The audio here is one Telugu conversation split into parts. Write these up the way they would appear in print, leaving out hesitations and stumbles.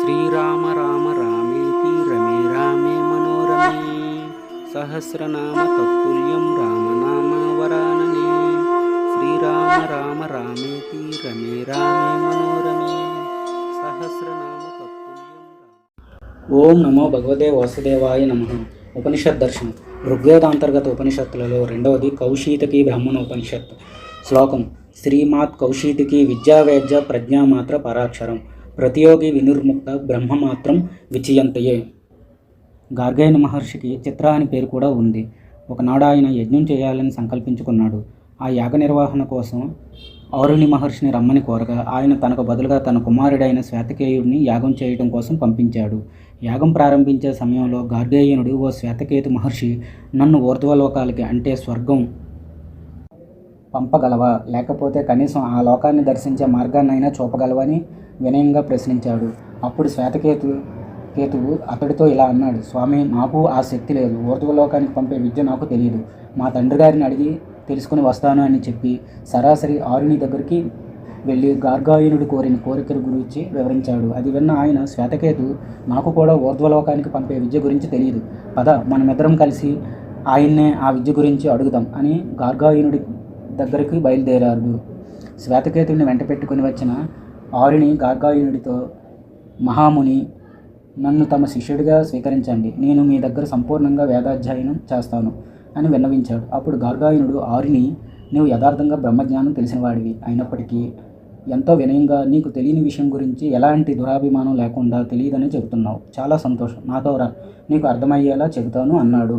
శ్రీరామ రామ రామేతి రమే రామే మనోరమే సహస్రనామ తత్తుల్యం రామనామ వరాననే శ్రీరామ రామ రామేతి రమే రామే మనోరమే సహస్రనామ తత్తుల్యం ఓం నమో భగవతే వాసుదేవాయ నమః. ఉపనిషత్ దర్శనం. ఋగ్వేదాంతర్గత ఉపనిషత్తులలో రెండవది కౌశీతకి బ్రాహ్మణోపనిషత్. శ్లోకం: శ్రీమాత్ కౌశీతకి విద్యావేద్య ప్రజ్ఞామాత్ర పరాక్షరం ప్రతియోగి వినిర్ముక్త బ్రహ్మమాత్రం విచయంతయే. గార్గేయ మహర్షికి చిత్ర అని పేరు కూడా ఉంది. ఒకనాడు ఆయన యజ్ఞం చేయాలని సంకల్పించుకున్నాడు. ఆ యాగ నిర్వహణ కోసం ఔరుని మహర్షిని రమ్మని కోరగా ఆయన తనకు బదులుగా తన కుమారుడైన శ్వేతకేయుడిని యాగం చేయడం కోసం పంపించాడు. యాగం ప్రారంభించే సమయంలో గార్గేయునుడు, ఓ శ్వేతకేతు మహర్షి, నన్ను ఊర్ధ్వలోకాలకి అంటే స్వర్గం పంపగలవా, లేకపోతే కనీసం ఆ లోకాన్ని దర్శించే మార్గాన్నైనా చూపగలవని వినయంగా ప్రశ్నించాడు. అప్పుడు శ్వేతకేతువు అతడితో ఇలా అన్నాడు: స్వామి, నాకు ఆ శక్తి లేదు. ఊర్ధ్వలోకానికి పంపే విద్య నాకు తెలియదు. మా తండ్రి గారిని అడిగి తెలుసుకుని వస్తాను అని చెప్పి సరాసరి ఆరుని దగ్గరికి వెళ్ళి గార్గాయనుడు కోరిన కోరికల గురించి వివరించాడు. అది విన్న ఆయన, శ్వేతకేతు, నాకు కూడా ఊర్ధ్వలోకానికి పంపే విద్య గురించి తెలియదు. పద, మనమిద్దరం కలిసి ఆయన్నే ఆ విద్య గురించి అడుగుదాం అని గార్గాయనుడి దగ్గరికి బయలుదేరాడు. శ్వేతకేతుడిని వెంట పెట్టుకుని వచ్చిన ఆరుని గార్గాయనుడితో, మహాముని, నన్ను తమ శిష్యుడిగా స్వీకరించండి. నేను మీ దగ్గర సంపూర్ణంగా వేదాధ్యయనం చేస్తాను అని విన్నవించాడు. అప్పుడు గార్గాయనుడు ఆరుని, నీవు యథార్థంగా బ్రహ్మజ్ఞానం తెలిసినవాడివి అయినప్పటికీ ఎంతో వినయంగా నీకు తెలియని విషయం గురించి ఎలాంటి దురాభిమానం లేకుండా తెలియదని చెబుతున్నావు. చాలా సంతోషం, నాతో రా, నీకు అర్థమయ్యేలా చెబుతాను అన్నాడు.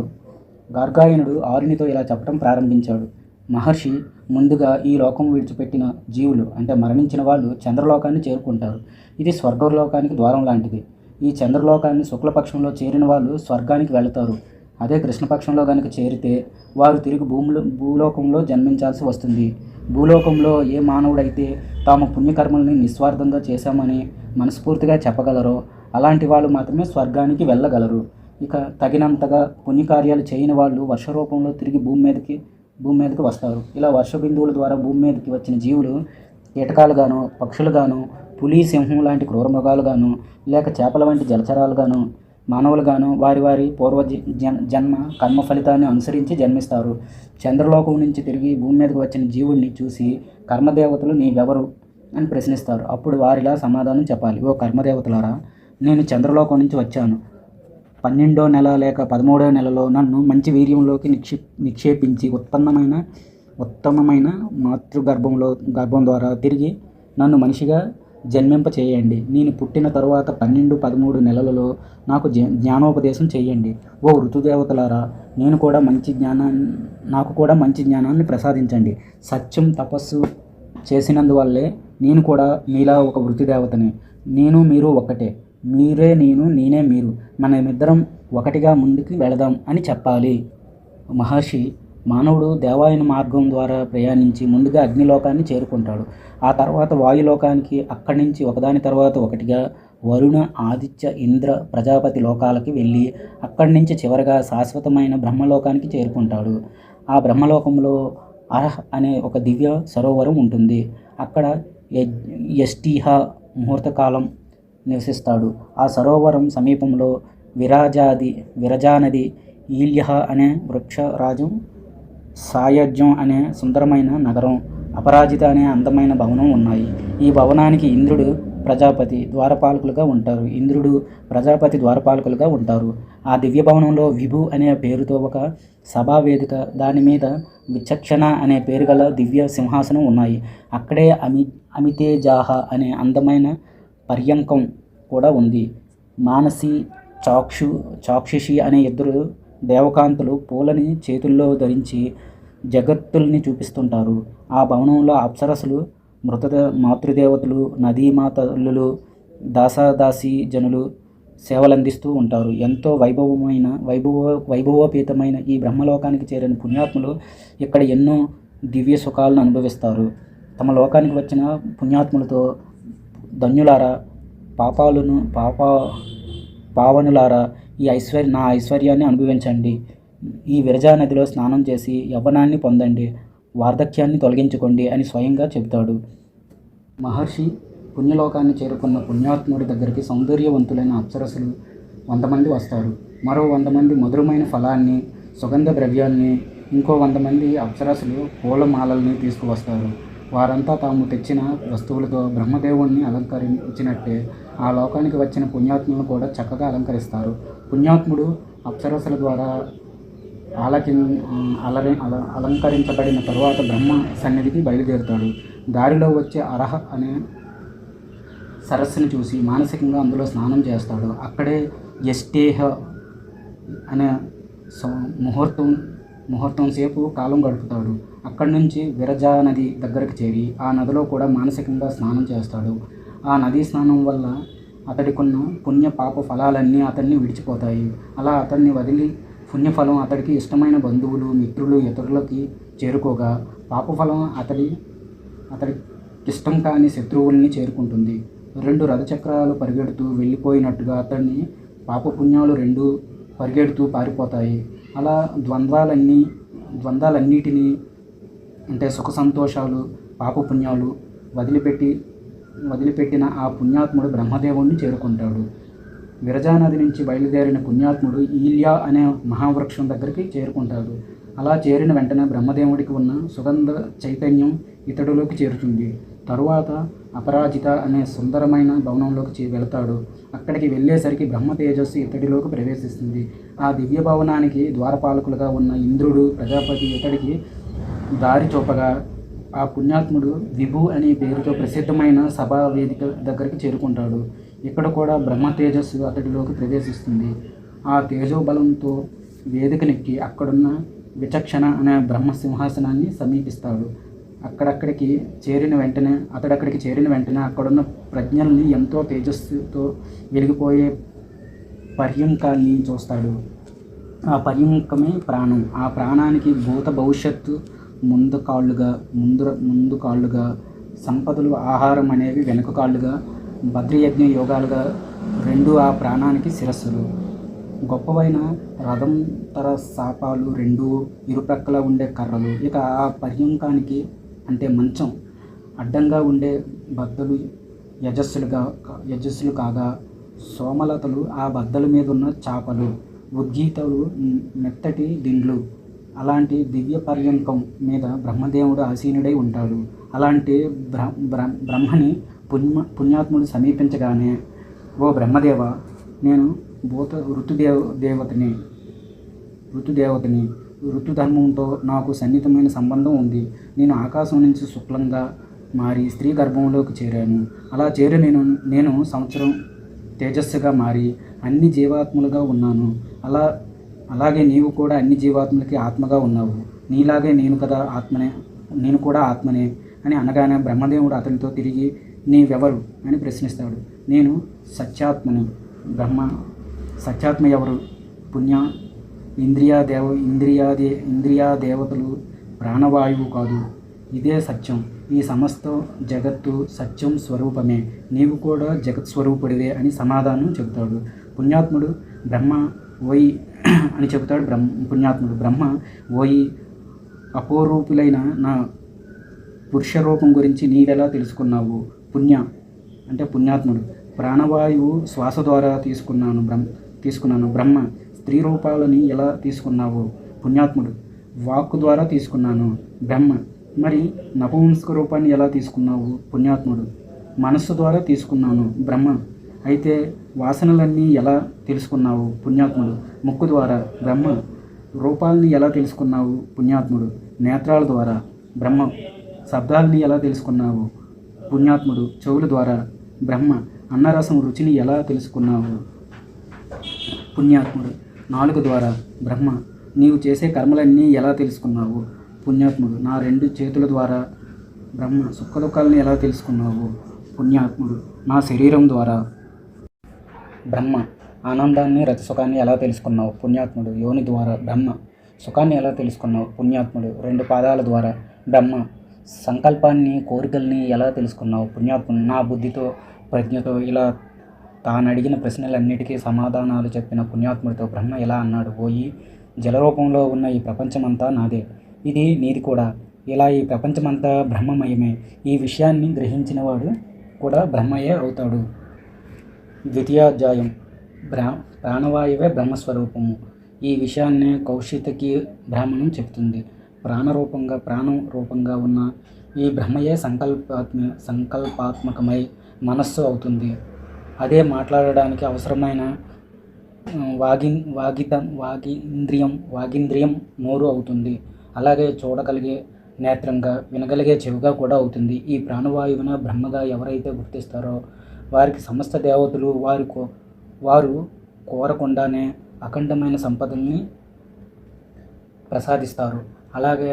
గార్గాయనుడు ఆరునితో ఇలా చెప్పడం ప్రారంభించాడు: మహర్షి, ముందుగా ఈ లోకం విడిచిపెట్టిన జీవులు అంటే మరణించిన వాళ్ళు చంద్రలోకాన్ని చేరుకుంటారు. ఇది స్వర్గలోకానికి ద్వారం లాంటిది. ఈ చంద్రలోకాన్ని శుక్లపక్షంలో చేరిన వాళ్ళు స్వర్గానికి వెళతారు. అదే కృష్ణపక్షంలో కనుక చేరితే వారు తిరిగి భూలోకంలో జన్మించాల్సి వస్తుంది. భూలోకంలో ఏ మానవుడైతే తాము పుణ్యకర్మల్ని నిస్వార్థంగా చేశామని మనస్ఫూర్తిగా చెప్పగలరో అలాంటి వాళ్ళు మాత్రమే స్వర్గానికి వెళ్ళగలరు. ఇక తగినంతగా పుణ్యకార్యాలు చేయని వాళ్ళు వర్షరూపంలో తిరిగి భూమి మీదకి వస్తారు. ఇలా వర్ష బిందువుల ద్వారా భూమి మీదకి వచ్చిన జీవులు కీటకాలుగాను, పక్షులుగాను, పులి, సింహం లాంటి క్రూర మృగాలుగాను, లేక చేపల వంటి జలచరాలుగాను, మానవులుగాను వారి వారి పూర్వ జన్మ కర్మ ఫలితాన్ని అనుసరించి జన్మిస్తారు. చంద్రలోకం నుంచి తిరిగి భూమి మీదకి వచ్చిన జీవుడిని చూసి కర్మదేవతలు నీవెవరు అని ప్రశ్నిస్తారు. అప్పుడు వారిలా సమాధానం చెప్పాలి: ఓ కర్మదేవతలారా, నేను చంద్రలోకం నుంచి వచ్చాను. 12వ నెల లేక 13వ నెలలో నన్ను మంచి వీర్యంలోకి నిక్షేపించి ఉత్తమమైన గర్భం ద్వారా తిరిగి నన్ను మనిషిగా జన్మింప చేయండి. నేను పుట్టిన తరువాత 12, 13 నెలలలో నాకు జ్ఞానోపదేశం చేయండి. ఓ ఋతుదేవతలారా, నాకు కూడా మంచి జ్ఞానాన్ని ప్రసాదించండి. సత్యం, తపస్సు చేసినందువల్లే నేను కూడా మీలా ఒక వృత్తిదేవతనే. నేను మీరు ఒక్కటే. మీరే నేను, నేనే మీరు. మనమిద్దరం ఒకటిగా ముందుకు వెళదాం అని చెప్పాలి. మహర్షి, మానవుడు దేవాయన మార్గం ద్వారా ప్రయాణించి ముందుగా అగ్నిలోకాన్ని చేరుకుంటాడు. ఆ తర్వాత వాయులోకానికి, అక్కడి నుంచి ఒకదాని తర్వాత ఒకటిగా వరుణ, ఆదిత్య, ఇంద్ర, ప్రజాపతి లోకాలకి వెళ్ళి అక్కడి నుంచి చివరగా శాశ్వతమైన బ్రహ్మలోకానికి చేరుకుంటాడు. ఆ బ్రహ్మలోకంలో అర్హ అనే ఒక దివ్య సరోవరం ఉంటుంది. అక్కడ యష్టిహ ముహూర్తకాలం నివసిస్తాడు. ఆ సరోవరం సమీపంలో విరజానది, ఈల్యహ అనే వృక్షరాజం, సాయజ్యం అనే సుందరమైన నగరం, అపరాజిత అనే అందమైన భవనం ఉన్నాయి. ఈ భవనానికి ఇంద్రుడు, ప్రజాపతి ద్వారపాలకులుగా ఉంటారు. ఆ దివ్య భవనంలో విభు అనే పేరుతో ఒక సభావేదిక, దాని మీద విచక్షణ అనే పేరు గల దివ్య సింహాసనం ఉన్నాయి. అక్కడే అమితేజాహ అనే అందమైన పర్యంకం కూడా ఉంది. మానసి, చాక్షుషి అనే ఇద్దరు దేవకాంతులు పూలని చేతుల్లో ధరించి జగత్తుల్ని చూపిస్తుంటారు. ఆ భవనంలో అప్సరసులు, మాతృదేవతలు, నదీమాతలు, దాసదాసీ జనులు సేవలందిస్తూ ఉంటారు. ఎంతో వైభవోపేతమైన ఈ బ్రహ్మలోకానికి చేరిన పుణ్యాత్ములు ఇక్కడ ఎన్నో దివ్య సుఖాలను అనుభవిస్తారు. తమ లోకానికి వచ్చిన పుణ్యాత్ములతో, ధన్యులారా, పావనులారా, నా ఐశ్వర్యాన్ని అనుభవించండి. ఈ విరజా నదిలో స్నానం చేసి యవ్వనాన్ని పొందండి, వార్ధక్యాన్ని తొలగించుకోండి అని స్వయంగా చెబుతాడు. మహర్షి, పుణ్యలోకాన్ని చేరుకున్న పుణ్యాత్ముడి దగ్గరికి సౌందర్యవంతులైన అప్సరసులు 100 మంది వస్తారు. మరో 100 మంది మధురమైన ఫలాన్ని, సుగంధ ద్రవ్యాల్ని, ఇంకో 100 మంది అప్సరసులు పూలమాలల్ని తీసుకువస్తారు. వారంతా తాము తెచ్చిన వస్తువులతో బ్రహ్మదేవుణ్ణి అలంకరించినట్టే ఆ లోకానికి వచ్చిన పుణ్యాత్ములను కూడా చక్కగా అలంకరిస్తారు. పుణ్యాత్ముడు అప్సరసుల ద్వారా అలంకరించబడిన తరువాత బ్రహ్మ సన్నిధికి బయలుదేరుతాడు. దారిలో వచ్చే అరహ అనే సరస్సుని చూసి మానసికంగా అందులో స్నానం చేస్తాడు. అక్కడే యష్టేహ అనే ముహూర్తం సేపు కాలం గడుపుతాడు. అక్కడి నుంచి విరజా నది దగ్గరకు చేరి ఆ నదిలో కూడా మానసికంగా స్నానం చేస్తాడు. ఆ నదీ స్నానం వల్ల అతడికున్న పుణ్య పాప ఫలాలన్నీ అతన్ని విడిచిపోతాయి. అలా అతన్ని వదిలి పుణ్యఫలం అతడికి ఇష్టమైన బంధువులు, మిత్రులు, ఇతరులకి చేరుకోగా పాపఫలం అతడి ఇష్టం కాని శత్రువుల్ని చేరుకుంటుంది. 2 రథచక్రాలు పరిగెడుతూ వెళ్ళిపోయినట్టుగా అతన్ని పాపపుణ్యాలు 2 పరిగెడుతూ పారిపోతాయి. అలా ద్వంద్వాలన్నిటినీ అంటే సుఖ సంతోషాలు, పాపపుణ్యాలు వదిలిపెట్టిన ఆ పుణ్యాత్ముడు బ్రహ్మదేవుణ్ణి చేరుకుంటాడు. విరజానది నుంచి బయలుదేరిన పుణ్యాత్ముడు ఈల్యా అనే మహావృక్షం దగ్గరికి చేరుకుంటాడు. అలా చేరిన వెంటనే బ్రహ్మదేవుడికి ఉన్న సుగంధ చైతన్యం ఇతడిలోకి చేరుతుంది. తరువాత అపరాజిత అనే సుందరమైన భవనంలోకి వెళతాడు. అక్కడికి వెళ్ళేసరికి బ్రహ్మ తేజస్సు ఇతడిలోకి ప్రవేశిస్తుంది. ఆ దివ్య భవనానికి ద్వారపాలకులుగా ఉన్న ఇంద్రుడు, ప్రజాపతి ఇతడికి దారి చూపగా ఆ పుణ్యాత్ముడు విభు అనే పేరుతో ప్రసిద్ధమైన సభా వేదిక దగ్గరికి చేరుకుంటాడు. ఇక్కడ కూడా బ్రహ్మ తేజస్సు అతడిలోకి ప్రవేశిస్తుంది. ఆ తేజోబలంతో వేదికనెక్కి అక్కడున్న విచక్షణ అనే బ్రహ్మ సింహాసనాన్ని సమీపిస్తాడు. అతడక్కడికి చేరిన వెంటనే అక్కడున్న ప్రజ్ఞల్ని ఎంతో తేజస్సుతో వెలిగిపోయే పర్యంకాన్ని చూస్తాడు. ఆ పర్యంకమే ప్రాణం. ఆ ప్రాణానికి భూత భవిష్యత్తు ముందు కాళ్ళుగా, సంపదలు ఆహారం అనేవి వెనుక కాళ్ళుగా, భద్రయజ్ఞ యోగాలుగా 2 ఆ ప్రాణానికి శిరస్సులు. గొప్పవైన రథంతర శాపాలు 2 ఇరుప్రక్కల ఉండే కర్రలు. ఇక ఆ పర్యంకానికి అంటే మంచం అడ్డంగా ఉండే బద్దలు యజస్సులు కాగా, సోమలతలు ఆ బద్దల మీద ఉన్న చాపలు, ఉద్గీతలు మెత్తటి దిండ్లు. అలాంటి దివ్య పర్యంకం మీద బ్రహ్మదేవుడు ఆసీనుడై ఉంటాడు. అలాంటి బ్రహ్మని పుణ్యాత్ముడు సమీపించగానే, ఓ బ్రహ్మదేవ, నేను ఋతుదేవతని ఋతుధర్మంతో నాకు సన్నిహితమైన సంబంధం ఉంది. నేను ఆకాశం నుంచి శుక్లంగా మారి స్త్రీ గర్భంలోకి చేరాను. అలా చేరి నేను సంవత్సరం తేజస్సుగా మారి అన్ని జీవాత్మలుగా ఉన్నాను. అలాగే నీవు కూడా అన్ని జీవాత్మలకి ఆత్మగా ఉన్నావు. నీలాగే నేను కూడా ఆత్మనే అని అనగానే బ్రహ్మదేవుడు అతనితో తిరిగి నీవెవరు అని ప్రశ్నిస్తాడు. నేను సత్యాత్మని. సత్యాత్మ ఎవరు? ఇంద్రియా దేవతలు, ప్రాణవాయువు కాదు. ఇదే సత్యం. ఈ సమస్త జగత్తు సత్యం స్వరూపమే. నీవు కూడా జగత్ స్వరూపుడివే అని సమాధానం చెబుతాడు. పుణ్యాత్ముడు బ్రహ్మ ఓయి అని చెబుతాడు. పుణ్యాత్ముడు బ్రహ్మ ఓయి, అపోరూపులైన నా పురుష రూపం గురించి నీవెలా తెలుసుకున్నావు? పుణ్యాత్ముడు ప్రాణవాయువు శ్వాస ద్వారా తీసుకున్నాను. బ్రహ్మ స్త్రీ రూపాలని ఎలా తీసుకున్నావు? పుణ్యాత్ముడు వాక్కు ద్వారా తీసుకున్నాను. బ్రహ్మ మరి నపుంసక రూపాన్ని ఎలా తీసుకున్నావు? పుణ్యాత్ముడు మనస్సు ద్వారా తీసుకున్నాను. బ్రహ్మ అయితే వాసనలన్నీ ఎలా తెలుసుకున్నావు? పుణ్యాత్ముడు ముక్కు ద్వారా. బ్రహ్మ రూపాలని ఎలా తెలుసుకున్నావు? పుణ్యాత్ముడు నేత్రాల ద్వారా. బ్రహ్మ శబ్దాలని ఎలా తెలుసుకున్నావు? పుణ్యాత్ముడు చెవుల ద్వారా. బ్రహ్మ అన్నరసం రుచిని ఎలా తెలుసుకున్నావు? పుణ్యాత్ముడు నాలుక ద్వారా. బ్రహ్మ నీవు చేసే కర్మలన్నీ ఎలా తెలుసుకున్నావు? పుణ్యాత్ముడు నా 2 చేతుల ద్వారా. బ్రహ్మ సుఖదుఖాలను ఎలా తెలుసుకున్నావు? పుణ్యాత్ముడు నా శరీరం ద్వారా. బ్రహ్మ ఆనందాన్ని, రతిసుఖాన్ని ఎలా తెలుసుకున్నావు? పుణ్యాత్ముడు యోని ద్వారా. బ్రహ్మ సుఖాన్ని ఎలా తెలుసుకున్నావు? పుణ్యాత్ముడు 2 పాదాల ద్వారా. బ్రహ్మ సంకల్పాన్ని, కోరికల్ని ఎలా తెలుసుకున్నావు? పుణ్యాత్ముడు నా బుద్ధితో, ప్రజ్ఞతో. ఇలా తానడిగిన ప్రశ్నలన్నిటికీ సమాధానాలు చెప్పిన పుణ్యాత్ముడితో బ్రహ్మ ఇలా అన్నాడు. ఓయి, జలరూపంలో ఉన్న ఈ ప్రపంచమంతా నాదే, ఇది నీది కూడా. ఇలా ఈ ప్రపంచమంతా బ్రహ్మమయమే. ఈ విషయాన్ని గ్రహించినవాడు కూడా బ్రహ్మయే అవుతాడు. ద్వితీయాధ్యాయం ప్రాణవాయువే బ్రహ్మస్వరూపము. ఈ విషయాన్నే కౌశితకి బ్రాహ్మణం చెప్తుంది. ప్రాణం రూపంగా ఉన్న ఈ బ్రహ్మయే సంకల్పాత్మకమై మనస్సు అవుతుంది. అదే మాట్లాడడానికి అవసరమైన వాగింద్రియం నోరు అవుతుంది. అలాగే చూడగలిగే నేత్రంగా, వినగలిగే చెవిగా కూడా అవుతుంది. ఈ ప్రాణవాయువున బ్రహ్మగా ఎవరైతే గుర్తిస్తారో వారికి సమస్త దేవతలు వారు కోరకుండానే అఖండమైన సంపదల్ని ప్రసాదిస్తారు. అలాగే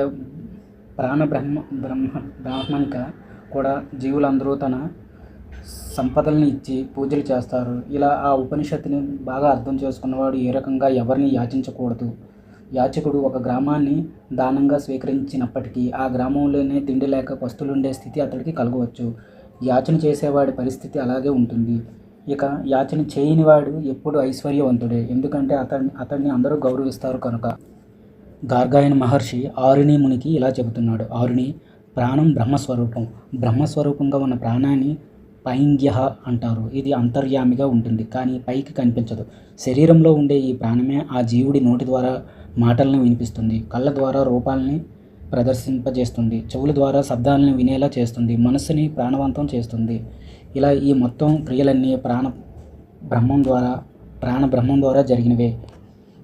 బ్రాహ్మణిక కూడా జీవులందరూ తన సంపదల్ని ఇచ్చి పూజలు చేస్తారు. ఇలా ఆ ఉపనిషత్తుని బాగా అర్థం చేసుకున్నవాడు ఏ రకంగా ఎవరిని యాచించకూడదు. యాచకుడు ఒక గ్రామాన్ని దానంగా స్వీకరించినప్పటికీ ఆ గ్రామంలోనే తిండి లేక పస్తులుండే స్థితి అతడికి కలగవచ్చు. యాచన చేసేవాడి పరిస్థితి అలాగే ఉంటుంది. ఇక యాచన చేయనివాడు ఎప్పుడు ఐశ్వర్యవంతుడే, ఎందుకంటే అతన్ని అందరూ గౌరవిస్తారు కనుక. గార్గాయన మహర్షి ఆరుణి మునికి ఇలా చెబుతున్నాడు. ఆరుణి, ప్రాణం బ్రహ్మస్వరూపం. బ్రహ్మస్వరూపంగా ఉన్న ప్రాణాన్ని పైంగ్య అంటారు. ఇది అంతర్యామిగా ఉంటుంది, కానీ పైకి కనిపించదు. శరీరంలో ఉండే ఈ ప్రాణమే ఆ జీవుడి నోటి ద్వారా మాటలను వినిపిస్తుంది, కళ్ళ ద్వారా రూపాలని ప్రదర్శింపజేస్తుంది, చెవుల ద్వారా శబ్దాలను వినేలా చేస్తుంది, మనస్సుని ప్రాణవంతం చేస్తుంది. ఇలా ఈ మొత్తం క్రియలన్నీ బ్రహ్మం ద్వారా జరిగినవే.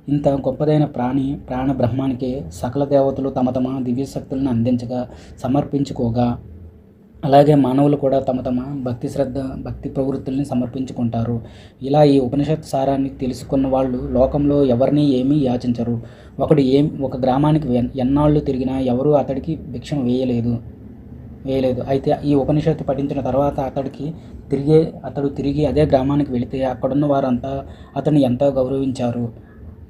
ఇంత గొప్పదైన ప్రాణ బ్రహ్మానికి సకల దేవతలు తమ తమ దివ్యశక్తులను అందించగా, సమర్పించుకోగా, అలాగే మానవులు కూడా తమ తమ భక్తి ప్రవృత్తుల్ని సమర్పించుకుంటారు. ఇలా ఈ ఉపనిషత్ సారాన్ని తెలుసుకున్న వాళ్ళు లోకంలో ఎవరిని ఏమీ యాచించరు. ఒక గ్రామానికి ఎన్నాళ్ళు తిరిగినా ఎవరూ అతడికి భిక్షం వేయలేదు. అయితే ఈ ఉపనిషత్తు పఠించిన తర్వాత అతడు తిరిగి అదే గ్రామానికి వెళితే అక్కడున్న వారంతా అతన్ని ఎంతో గౌరవించారు.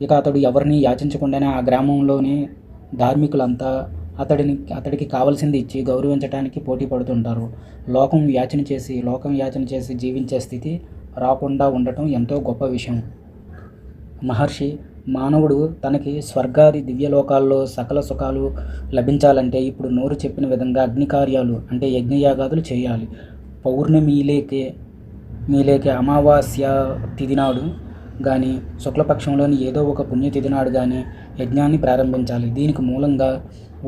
ఇక అతడు ఎవరిని యాచించకుండానే ఆ గ్రామంలోని ధార్మికులంతా అతడికి కావలసింది ఇచ్చి గౌరవించడానికి పోటీ పడుతుంటారు. లోకం యాచన చేసి జీవించే స్థితి రాకుండా ఉండటం ఎంతో గొప్ప విషయం. మహర్షి, మానవుడు తనకి స్వర్గాది దివ్యలోకాల్లో సకల సుఖాలు లభించాలంటే ఇప్పుడు నోరు చెప్పిన విధంగా అగ్ని కార్యాలు అంటే యజ్ఞయాగాదులు చేయాలి. పౌర్ణమిలేకే అమావాస్య తిథి నాడు కానీ, శుక్లపక్షంలోని ఏదో ఒక పుణ్యతిథి నాడు కానీ యజ్ఞాన్ని ప్రారంభించాలి. దీనికి మూలంగా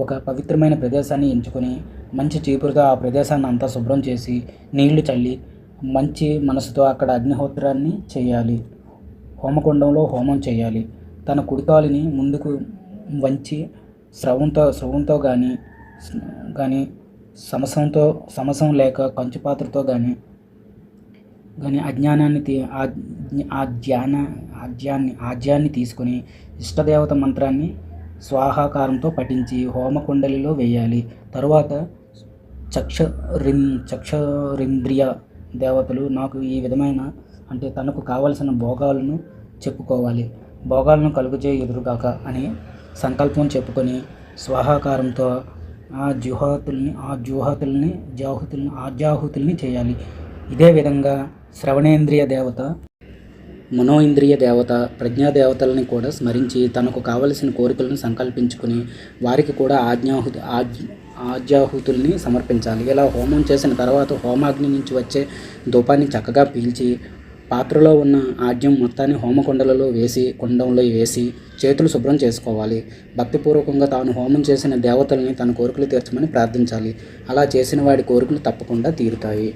ఒక పవిత్రమైన ప్రదేశాన్ని ఎంచుకొని మంచి చీపురుతో ఆ ప్రదేశాన్ని అంతా శుభ్రం చేసి నీళ్లు చల్లి మంచి మనసుతో అక్కడ అగ్నిహోత్రాన్ని చేయాలి. హోమకుండంలో హోమం చేయాలి. తన కుడికాలుని ముందుకు వంచి స్రవంతో కానీ సమసం లేక కంచుపాత్రతో కానీ ఆజ్యాన్ని తీసుకొని ఇష్టదేవత మంత్రాన్ని స్వాహాకారంతో పఠించి హోమకుండలిలో వేయాలి. తరువాత చక్షరింద్రియ దేవతలు నాకు ఈ విధమైన అంటే తనకు కావలసిన భోగాలను చెప్పుకోవాలి. భోగాలను కలుగజేయ ఎదురుగాక అని సంకల్పం చెప్పుకొని స్వాహాకారంతో ఆజ్యాహుతుల్ని చేయాలి. ఇదే విధంగా శ్రవణేంద్రియ దేవత, మనోఇంద్రియ దేవత, ప్రజ్ఞాదేవతలని కూడా స్మరించి తనకు కావలసిన కోరికలను సంకల్పించుకుని వారికి కూడా ఆజ్యాహుతుల్ని సమర్పించాలి. ఇలా హోమం చేసిన తర్వాత హోమాగ్ని నుంచి వచ్చే ధూపాన్ని చక్కగా పీల్చి పాత్రలో ఉన్న ఆజ్యం మొత్తాన్ని హోమకుండంలో వేసి చేతులు శుభ్రం చేసుకోవాలి. భక్తిపూర్వకంగా తాను హోమం చేసిన దేవతల్ని తన కోరికలు తీర్చమని ప్రార్థించాలి. అలా చేసిన వాడి కోరికలు తప్పకుండా తీరుతాయి.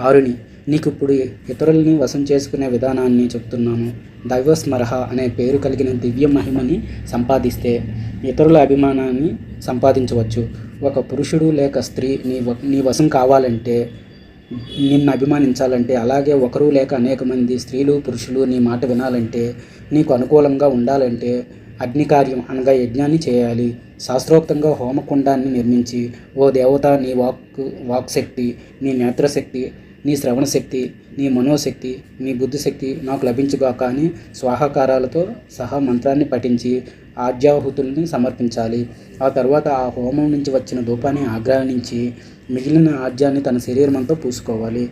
ఆరుని, నీకు ఇప్పుడు ఇతరుల్ని వశం చేసుకునే విధానాన్ని చెప్తున్నాను. దైవస్మరహ అనే పేరు కలిగిన దివ్య మహిమని సంపాదిస్తే ఇతరుల అభిమానాన్ని సంపాదించవచ్చు. ఒక పురుషుడు లేక స్త్రీ నీ వశం కావాలంటే, నిన్ను అభిమానించాలంటే, అలాగే ఒకరు లేక అనేక మంది స్త్రీలు పురుషులు నీ మాట వినాలంటే, నీకు అనుకూలంగా ఉండాలంటే అగ్నికార్యం అనగా యజ్ఞాన్ని చేయాలి. శాస్త్రోక్తంగా హోమకుండాన్ని నిర్మించి, ఓ దేవత, నీ వాక్శక్తి, నీ నేత్రశక్తి, నీ శ్రవణశక్తి, నీ మనోశక్తి, నీ బుద్ధిశక్తి నాకు లభించుగాక అని స్వాహాకారాలతో సహా మంత్రాన్ని పఠించి ఆజ్యాహుతుల్ని సమర్పించాలి. ఆ తర్వాత ఆ హోమం నుంచి వచ్చిన ధూపాన్ని ఆగ్రానించి మిగిలిన ఆజ్యాన్ని తన శరీరమంతా పూసుకోవాలి.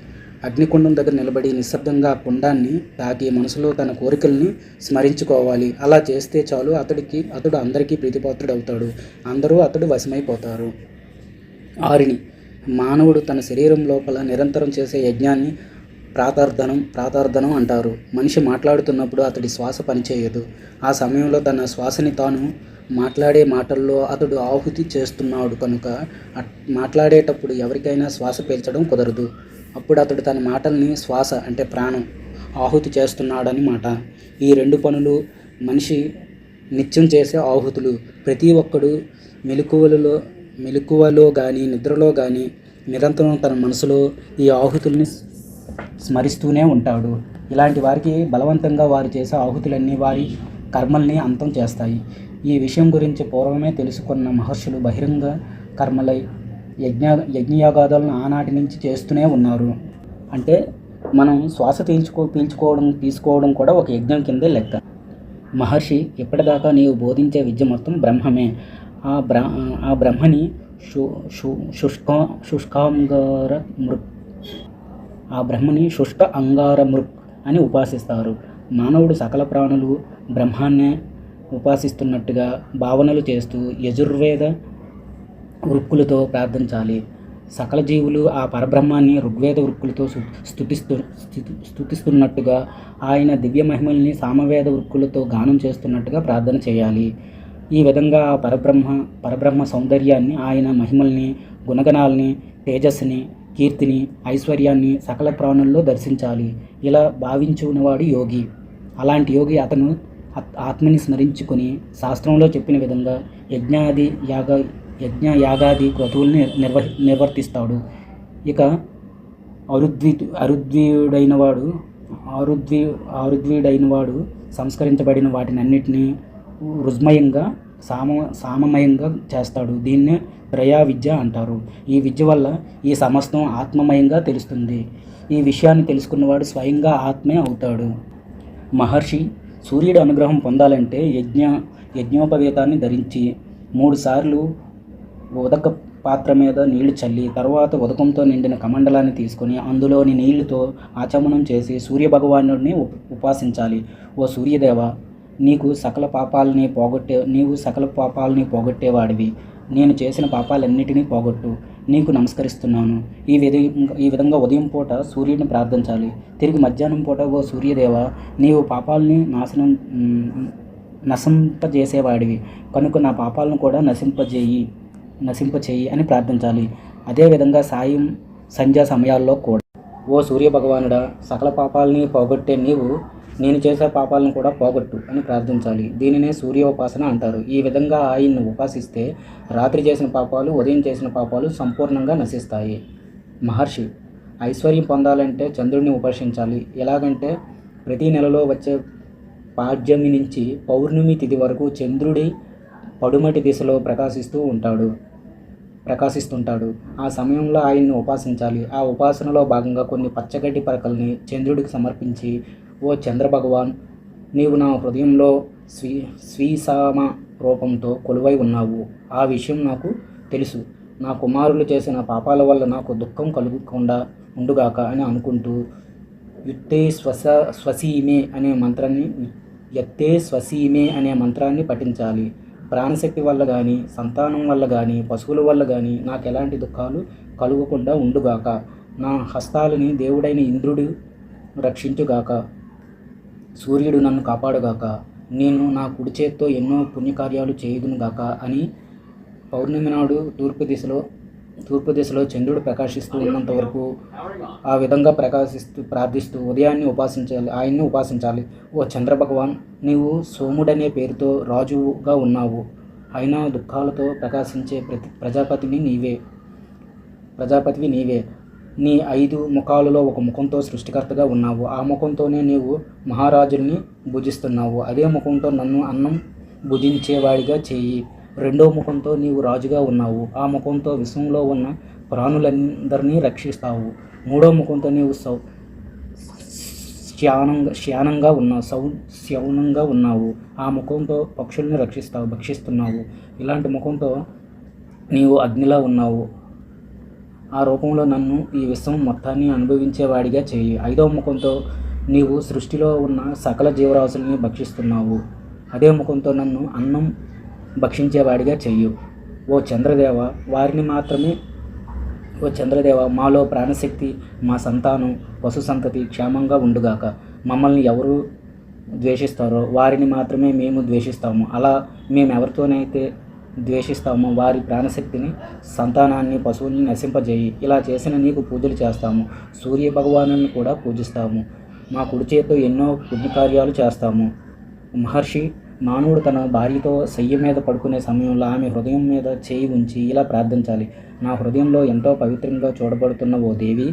అగ్నికుండం దగ్గర నిలబడి నిశ్శబ్దంగా ఆ కుండాన్ని తాకి మనసులో తన కోరికల్ని స్మరించుకోవాలి. అలా చేస్తే చాలు అతడు అందరికీ ప్రీతిపాత్రుడు అవుతాడు. అందరూ అతడు వశమైపోతారు. ఆరిని, మానవుడు తన శరీరం లోపల నిరంతరం చేసే యజ్ఞాన్ని ప్రాతార్ధనం అంటారు. మనిషి మాట్లాడుతున్నప్పుడు అతడి శ్వాస పనిచేయదు. ఆ సమయంలో తన శ్వాసని తాను మాట్లాడే మాటల్లో అతడు ఆహుతి చేస్తున్నాడు కనుక మాట్లాడేటప్పుడు ఎవరికైనా శ్వాస పీల్చడం కుదరదు. అప్పుడు అతడు తన మాటల్ని శ్వాస అంటే ప్రాణం ఆహుతి చేస్తున్నాడని మాట. ఈ రెండు పనులు మనిషి నిత్యం చేసే ఆహుతులు. ప్రతి ఒక్కడు మెలకువలో కానీ నిద్రలో కానీ నిరంతరం తన మనసులో ఈ ఆహుతుల్ని స్మరిస్తూనే ఉంటాడు. ఇలాంటి వారికి బలవంతంగా వారు చేసే ఆహుతులన్నీ వారి కర్మల్ని అంతం చేస్తాయి. ఈ విషయం గురించి పూర్వమే తెలుసుకున్న మహర్షులు బహిరంగ కర్మలై యజ్ఞయాగాదులను ఆనాటి నుంచి చేస్తూనే ఉన్నారు. అంటే మనం శ్వాస తీసుకోవడం కూడా ఒక యజ్ఞం కిందే లెక్క. మహర్షి, ఇప్పటిదాకా నీవు బోధించే విద్య మొత్తం బ్రహ్మమే. ఆ బ్రహ్మని శుష్క అంగార మృక్ అని ఉపాసిస్తారు. మానవుడు సకల ప్రాణులు బ్రహ్మాన్నే ఉపాసిస్తున్నట్టుగా భావనలు చేస్తూ యజుర్వేద వృక్కులతో ప్రార్థించాలి. సకల జీవులు ఆ పరబ్రహ్మాన్ని ఋగ్వేద వృక్కులతో స్తుతిస్తున్నట్టుగా, ఆయన దివ్య మహిమల్ని సామవేద వృక్కులతో గానం చేస్తున్నట్టుగా ప్రార్థన చేయాలి. ఈ విధంగా ఆ పరబ్రహ్మ సౌందర్యాన్ని, ఆయన మహిమల్ని, గుణగణాలని, తేజస్సుని, కీర్తిని, ఐశ్వర్యాన్ని సకల ప్రాణుల్లో దర్శించాలి. ఇలా భావించుకునేవాడు యోగి. అలాంటి యోగి అతను ఆత్మని స్మరించుకొని శాస్త్రంలో చెప్పిన విధంగా యజ్ఞ యాగాది క్రతువుల్ని నిర్వర్తిస్తాడు. ఇక ఆరుద్వీడైనవాడు సంస్కరించబడిన వాటినన్నిటినీ రుజ్మయంగా సామమయంగా చేస్తాడు. దీన్నే త్రయా విద్య అంటారు. ఈ విద్య వల్ల ఈ సమస్తం ఆత్మమయంగా తెలుస్తుంది. ఈ విషయాన్ని తెలుసుకున్నవాడు స్వయంగా ఆత్మే అవుతాడు. మహర్షి సూర్యుడి అనుగ్రహం పొందాలంటే యజ్ఞోపవీతాన్ని ధరించి 3 సార్లు ఉదక పాత్ర మీద నీళ్లు చల్లి తర్వాత ఉదకంతో నిండిన కమండలాన్ని తీసుకొని అందులోని నీళ్లతో ఆచమనం చేసి సూర్యభగవానుడిని ఉపాసించాలి. ఓ సూర్యదేవ, నీవు సకల పాపాలని పోగొట్టేవాడివి. నేను చేసిన పాపాలన్నిటినీ పోగొట్టు. నీకు నమస్కరిస్తున్నాను. ఈ విధంగా ఉదయం పూట సూర్యుడిని ప్రార్థించాలి. తిరిగి మధ్యాహ్నం పూట, ఓ సూర్యదేవ, నీవు పాపాలని నశింపజేసేవాడివి కనుక నా పాపాలను కూడా నశింపచేయి అని ప్రార్థించాలి. అదేవిధంగా సాయం సంధ్యా సమయాల్లో కూడా, ఓ సూర్యభగవానుడా, సకల పాపాలని పోగొట్టే నీవు నేను చేసే పాపాలను కూడా పోగొట్టు అని ప్రార్థించాలి. దీనినే సూర్యోపాసన అంటారు. ఈ విధంగా ఆయన్ని ఉపాసిస్తే రాత్రి చేసిన పాపాలు, ఉదయం చేసిన పాపాలు సంపూర్ణంగా నశిస్తాయి. మహర్షి ఐశ్వర్యం పొందాలంటే చంద్రుడిని ఉపాసించాలి. ఎలాగంటే ప్రతి నెలలో వచ్చే పాడ్యమి నుంచి పౌర్ణమి తిథి వరకు చంద్రుడి పడుమటి దిశలో ప్రకాశిస్తుంటాడు. ఆ సమయంలో ఆయన్ని ఉపాసించాలి. ఆ ఉపాసనలో భాగంగా కొన్ని పచ్చగడ్డి పరకల్ని చంద్రుడికి సమర్పించి, ఓ చంద్రభగవాన్, నీవు నా హృదయంలో శ్రీసామ రూపంతో కొలువై ఉన్నావు. ఆ విషయం నాకు తెలుసు. నా కుమారులు చేసిన పాపాల వల్ల నాకు దుఃఖం కలుగకుండా ఉండుగాక అని అనుకుంటూ యత్తే స్వసీమే అనే మంత్రాన్ని పఠించాలి. ప్రాణశక్తి వల్ల కానీ, సంతానం వల్ల కానీ, పశువుల వల్ల కానీ నాకు ఎలాంటి దుఃఖాలు కలుగకుండా ఉండుగాక. నా హస్తాలని దేవుడైన ఇంద్రుడు రక్షించుగాక. సూర్యుడు నన్ను కాపాడుగాక. నేను నా కుడి చేత్తో ఎన్నో పుణ్యకార్యాలు చేయుదునుగాక అని పౌర్ణమి నాడు తూర్పు దిశలో చంద్రుడు ప్రకాశిస్తూ ఉన్నంత వరకు ఆ విధంగా ప్రార్థిస్తూ ఉదయాన్ని ఆయన్ని ఉపాసించాలి. ఓ చంద్రభగవాన్, నీవు సోముడనే పేరుతో రాజుగా ఉన్నావు. అయినా దుఃఖాలతో ప్రకాశించే ప్రజాపతివి నీవే. నీ 5 ముఖాలలో ఒక ముఖంతో సృష్టికర్తగా ఉన్నావు. ఆ ముఖంతోనే నీవు మహారాజుల్ని భుజిస్తున్నావు. అదే ముఖంతో నన్ను అన్నం భుజించేవాడిగా చేయి. 2వ ముఖంతో నీవు రాజుగా ఉన్నావు. ఆ ముఖంతో విశ్వంలో ఉన్న ప్రాణులందరినీ రక్షిస్తావు. 3వ ముఖంతో నీవు శౌనంగా ఉన్నావు. ఆ ముఖంతో పక్షుల్ని భక్షిస్తున్నావు. ఇలాంటి ముఖంతో నీవు అగ్నిలా ఉన్నావు. ఆ రూపంలో నన్ను ఈ విశ్వం మొత్తాన్ని అనుభవించేవాడిగా చేయి. 5వ ముఖంతో నీవు సృష్టిలో ఉన్న సకల జీవరాశుల్ని భక్షిస్తున్నావు. అదే ముఖంతో నన్ను అన్నం భక్షించేవాడిగా చెయ్యు. ఓ చంద్రదేవ, వారిని మాత్రమే ఓ చంద్రదేవ, మాలో ప్రాణశక్తి, మా సంతానం, పశు సంతతి క్షేమంగా ఉండుగాక. మమ్మల్ని ఎవరు ద్వేషిస్తారో వారిని మాత్రమే మేము ద్వేషిస్తాము. అలా మేము ఎవరితోనైతే ద్వేషిస్తామో వారి ప్రాణశక్తిని, సంతానాన్ని, పశువుల్ని నశింపజేయి. ఇలా చేసిన నీకు పూజలు చేస్తాము. సూర్య భగవాను కూడా పూజిస్తాము. మా కుడి చేతితో ఎన్నో పుణ్యకార్యాలు చేస్తాము. మహర్షి, మానవుడు తన భార్యతో శయ్య మీద పడుకునే సమయంలో ఆమె హృదయం మీద చేయి ఉంచి ఇలా ప్రార్థించాలి: నా హృదయంలో ఎంతో పవిత్రంగా చూడబడుతున్న ఓ దేవి,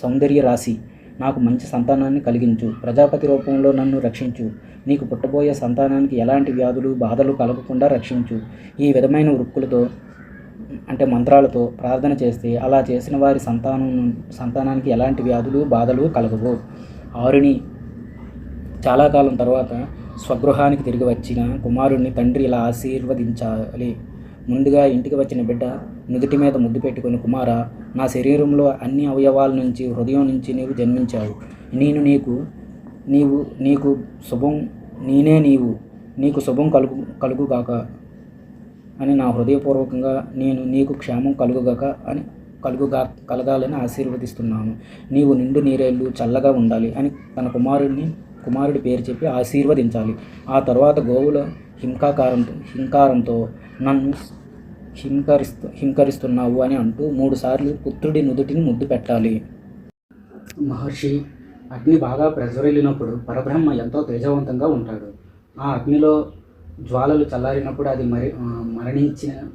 సౌందర్య రాశి, నాకు మంచి సంతానాన్ని కలిగించు. ప్రజాపతి రూపంలో నన్ను రక్షించు. నీకు పుట్టబోయే సంతానానికి ఎలాంటి వ్యాధులు, బాధలు కలగకుండా రక్షించు. ఈ విధమైన వృక్కులతో అంటే మంత్రాలతో ప్రార్థన చేస్తే అలా చేసిన వారి సంతానానికి ఎలాంటి వ్యాధులు, బాధలు కలగవు. ఆరుని చాలా కాలం తర్వాత స్వగృహానికి తిరిగి వచ్చిన కుమారుడిని తండ్రి ఇలా ఆశీర్వదించాలి: ముందుగా ఇంటికి వచ్చిన బిడ్డ నుదుటి మీద ముద్దు పెట్టుకుని, కుమారా, నా శరీరంలో అన్ని అవయవాల నుంచి, హృదయం నుంచి నీవు జన్మించావు. నీకు శుభం, నీకు శుభం కలుగుగాక అని నా హృదయపూర్వకంగా నేను నీకు క్షేమం కలగాలని ఆశీర్వదిస్తున్నాను. నీవు నిండు నీరేళ్ళు చల్లగా ఉండాలి అని తన కుమారుడి పేరు చెప్పి ఆశీర్వదించాలి. ఆ తర్వాత గోవుల హింకారంతో నన్ను హింకరిస్తున్నావు అని అంటూ 3 సార్లు పుత్రుడి నుదుటిని ముద్దు పెట్టాలి. మహర్షి, అగ్ని బాగా ప్రజ్వరిల్లినప్పుడు పరబ్రహ్మ ఎంతో తేజవంతంగా ఉంటాడు. ఆ అగ్నిలో జ్వాలలు చల్లారినప్పుడు అది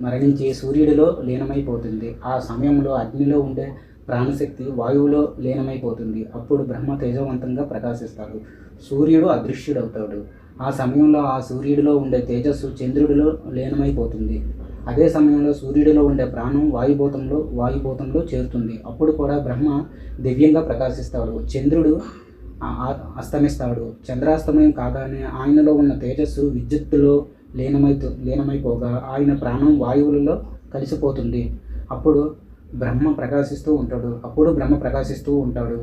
మరణించి సూర్యుడిలో లీనమైపోతుంది. ఆ సమయంలో అగ్నిలో ఉండే ప్రాణశక్తి వాయువులో లీనమైపోతుంది. అప్పుడు బ్రహ్మ తేజవంతంగా ప్రకాశిస్తాడు. సూర్యుడు అదృశ్యుడవుతాడు. ఆ సమయంలో ఆ సూర్యుడిలో ఉండే తేజస్సు చంద్రుడిలో లీనమైపోతుంది. అదే సమయంలో సూర్యుడిలో ఉండే ప్రాణం వాయుభూతంలో చేరుతుంది. అప్పుడు కూడా బ్రహ్మ దివ్యంగా ప్రకాశిస్తాడు. చంద్రుడు అస్తమిస్తాడు. చంద్రాస్తమయం కాగానే ఆయనలో ఉన్న తేజస్సు విద్యుత్తులో లీనమైపోగా ఆయన ప్రాణం వాయువులలో కలిసిపోతుంది. అప్పుడు బ్రహ్మ ప్రకాశిస్తూ ఉంటాడు.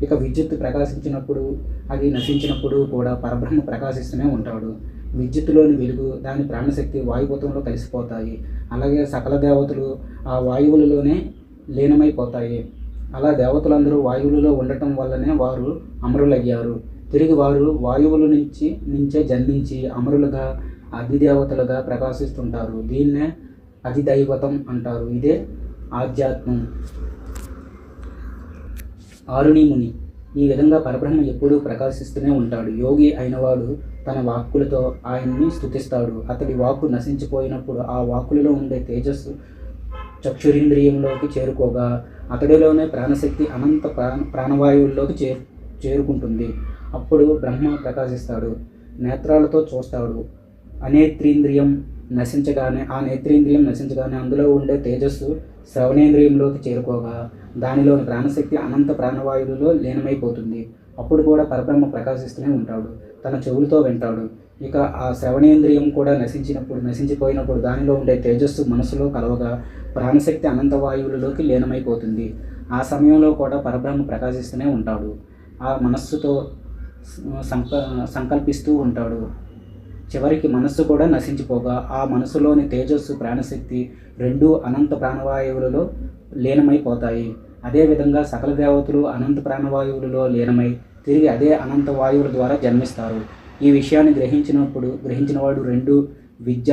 ఇక విద్యుత్తు ప్రకాశించినప్పుడు, అది నశించినప్పుడు కూడా పరబ్రహ్మ ప్రకాశిస్తూనే ఉంటాడు. విద్యుత్తులోని వెలుగు, దాని ప్రాణశక్తి వాయుభూతంలో కలిసిపోతాయి. అలాగే సకల దేవతలు ఆ వాయువులలోనే లీనమైపోతాయి. అలా దేవతలందరూ వాయువులలో ఉండటం వల్లనే వారు అమరులయ్యారు. తిరిగి వారు వాయువుల నుంచే జన్మించి అమరులుగా, అధిదేవతలుగా ప్రకాశిస్తుంటారు. దీన్నే అధిదైవతం అంటారు. ఇదే ఆధ్యాత్మం. ఆరుని ముని: ఈ విధంగా పరబ్రహ్మ ఎప్పుడూ ప్రకాశిస్తూనే ఉంటాడు. యోగి అయినవాడు తన వాక్కులతో ఆయన్ని స్తుతిస్తాడు. అతడి వాక్కు నశించిపోయినప్పుడు ఆ వాక్కులలో ఉండే తేజస్సు చక్షురింద్రియంలోకి చేరుకోగా అతడిలోనే ప్రాణశక్తి అనంత ప్రాణవాయువుల్లోకి చేరుకుంటుంది. అప్పుడు బ్రహ్మ ప్రకాశిస్తాడు. నేత్రాలతో చూస్తాడు. ఆ నేత్రేంద్రియం నశించగానే అందులో ఉండే తేజస్సు శ్రవణేంద్రియంలోకి చేరుకోగా దానిలోని ప్రాణశక్తి అనంత ప్రాణవాయువులలో లీనమైపోతుంది. అప్పుడు కూడా పరబ్రహ్మ ప్రకాశిస్తూనే ఉంటాడు. తన చెవులతో వింటాడు. ఇక ఆ శ్రవణేంద్రియం కూడా నశించిపోయినప్పుడు దానిలో ఉండే తేజస్సు మనసులో కలవగా ప్రాణశక్తి అనంత వాయువులలోకి లీనమైపోతుంది. ఆ సమయంలో కూడా పరబ్రహ్మ ప్రకాశిస్తూనే ఉంటాడు. ఆ మనస్సుతో సంకల్పిస్తూ ఉంటాడు. చివరికి మనస్సు కూడా నశించిపోగా ఆ మనసులోని తేజస్సు, ప్రాణశక్తి రెండూ అనంత ప్రాణవాయువులలో లీనమైపోతాయి. అదేవిధంగా సకల దేవతలు అనంత ప్రాణవాయువులలో లీనమై తిరిగి అదే అనంత వాయువుల ద్వారా జన్మిస్తారు. ఈ విషయాన్ని గ్రహించినవాడు 2 విద్య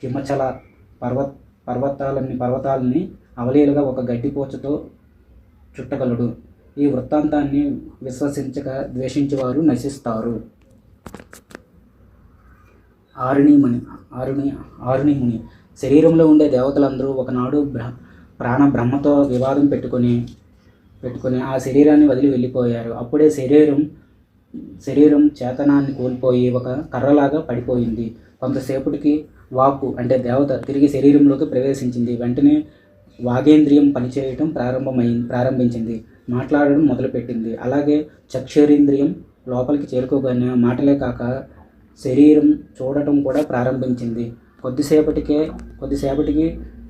హిమచల పర్వతాలని అవలీలగా ఒక గడ్డిపోచతో చుట్టగలడు. ఈ వృత్తాంతాన్ని విశ్వసించక ద్వేషించేవారు నశిస్తారు. ఆరుని ముని: శరీరంలో ఉండే దేవతలందరూ ఒకనాడు బ్రహ్మతో వివాదం పెట్టుకొని ఆ శరీరాన్ని వదిలి వెళ్ళిపోయారు. అప్పుడే శరీరం చేతనాన్ని కోల్పోయి ఒక కర్రలాగా పడిపోయింది. కొంతసేపటికి వాక్కు అంటే దేవత తిరిగి శరీరంలోకి ప్రవేశించింది. వెంటనే వాగేంద్రియం పనిచేయటం ప్రారంభించింది. మాట్లాడడం మొదలుపెట్టింది. అలాగే చక్షురేంద్రియం లోపలికి చేరుకోగానే మాటలే కాక శరీరం చూడటం కూడా ప్రారంభించింది. కొద్దిసేపటికి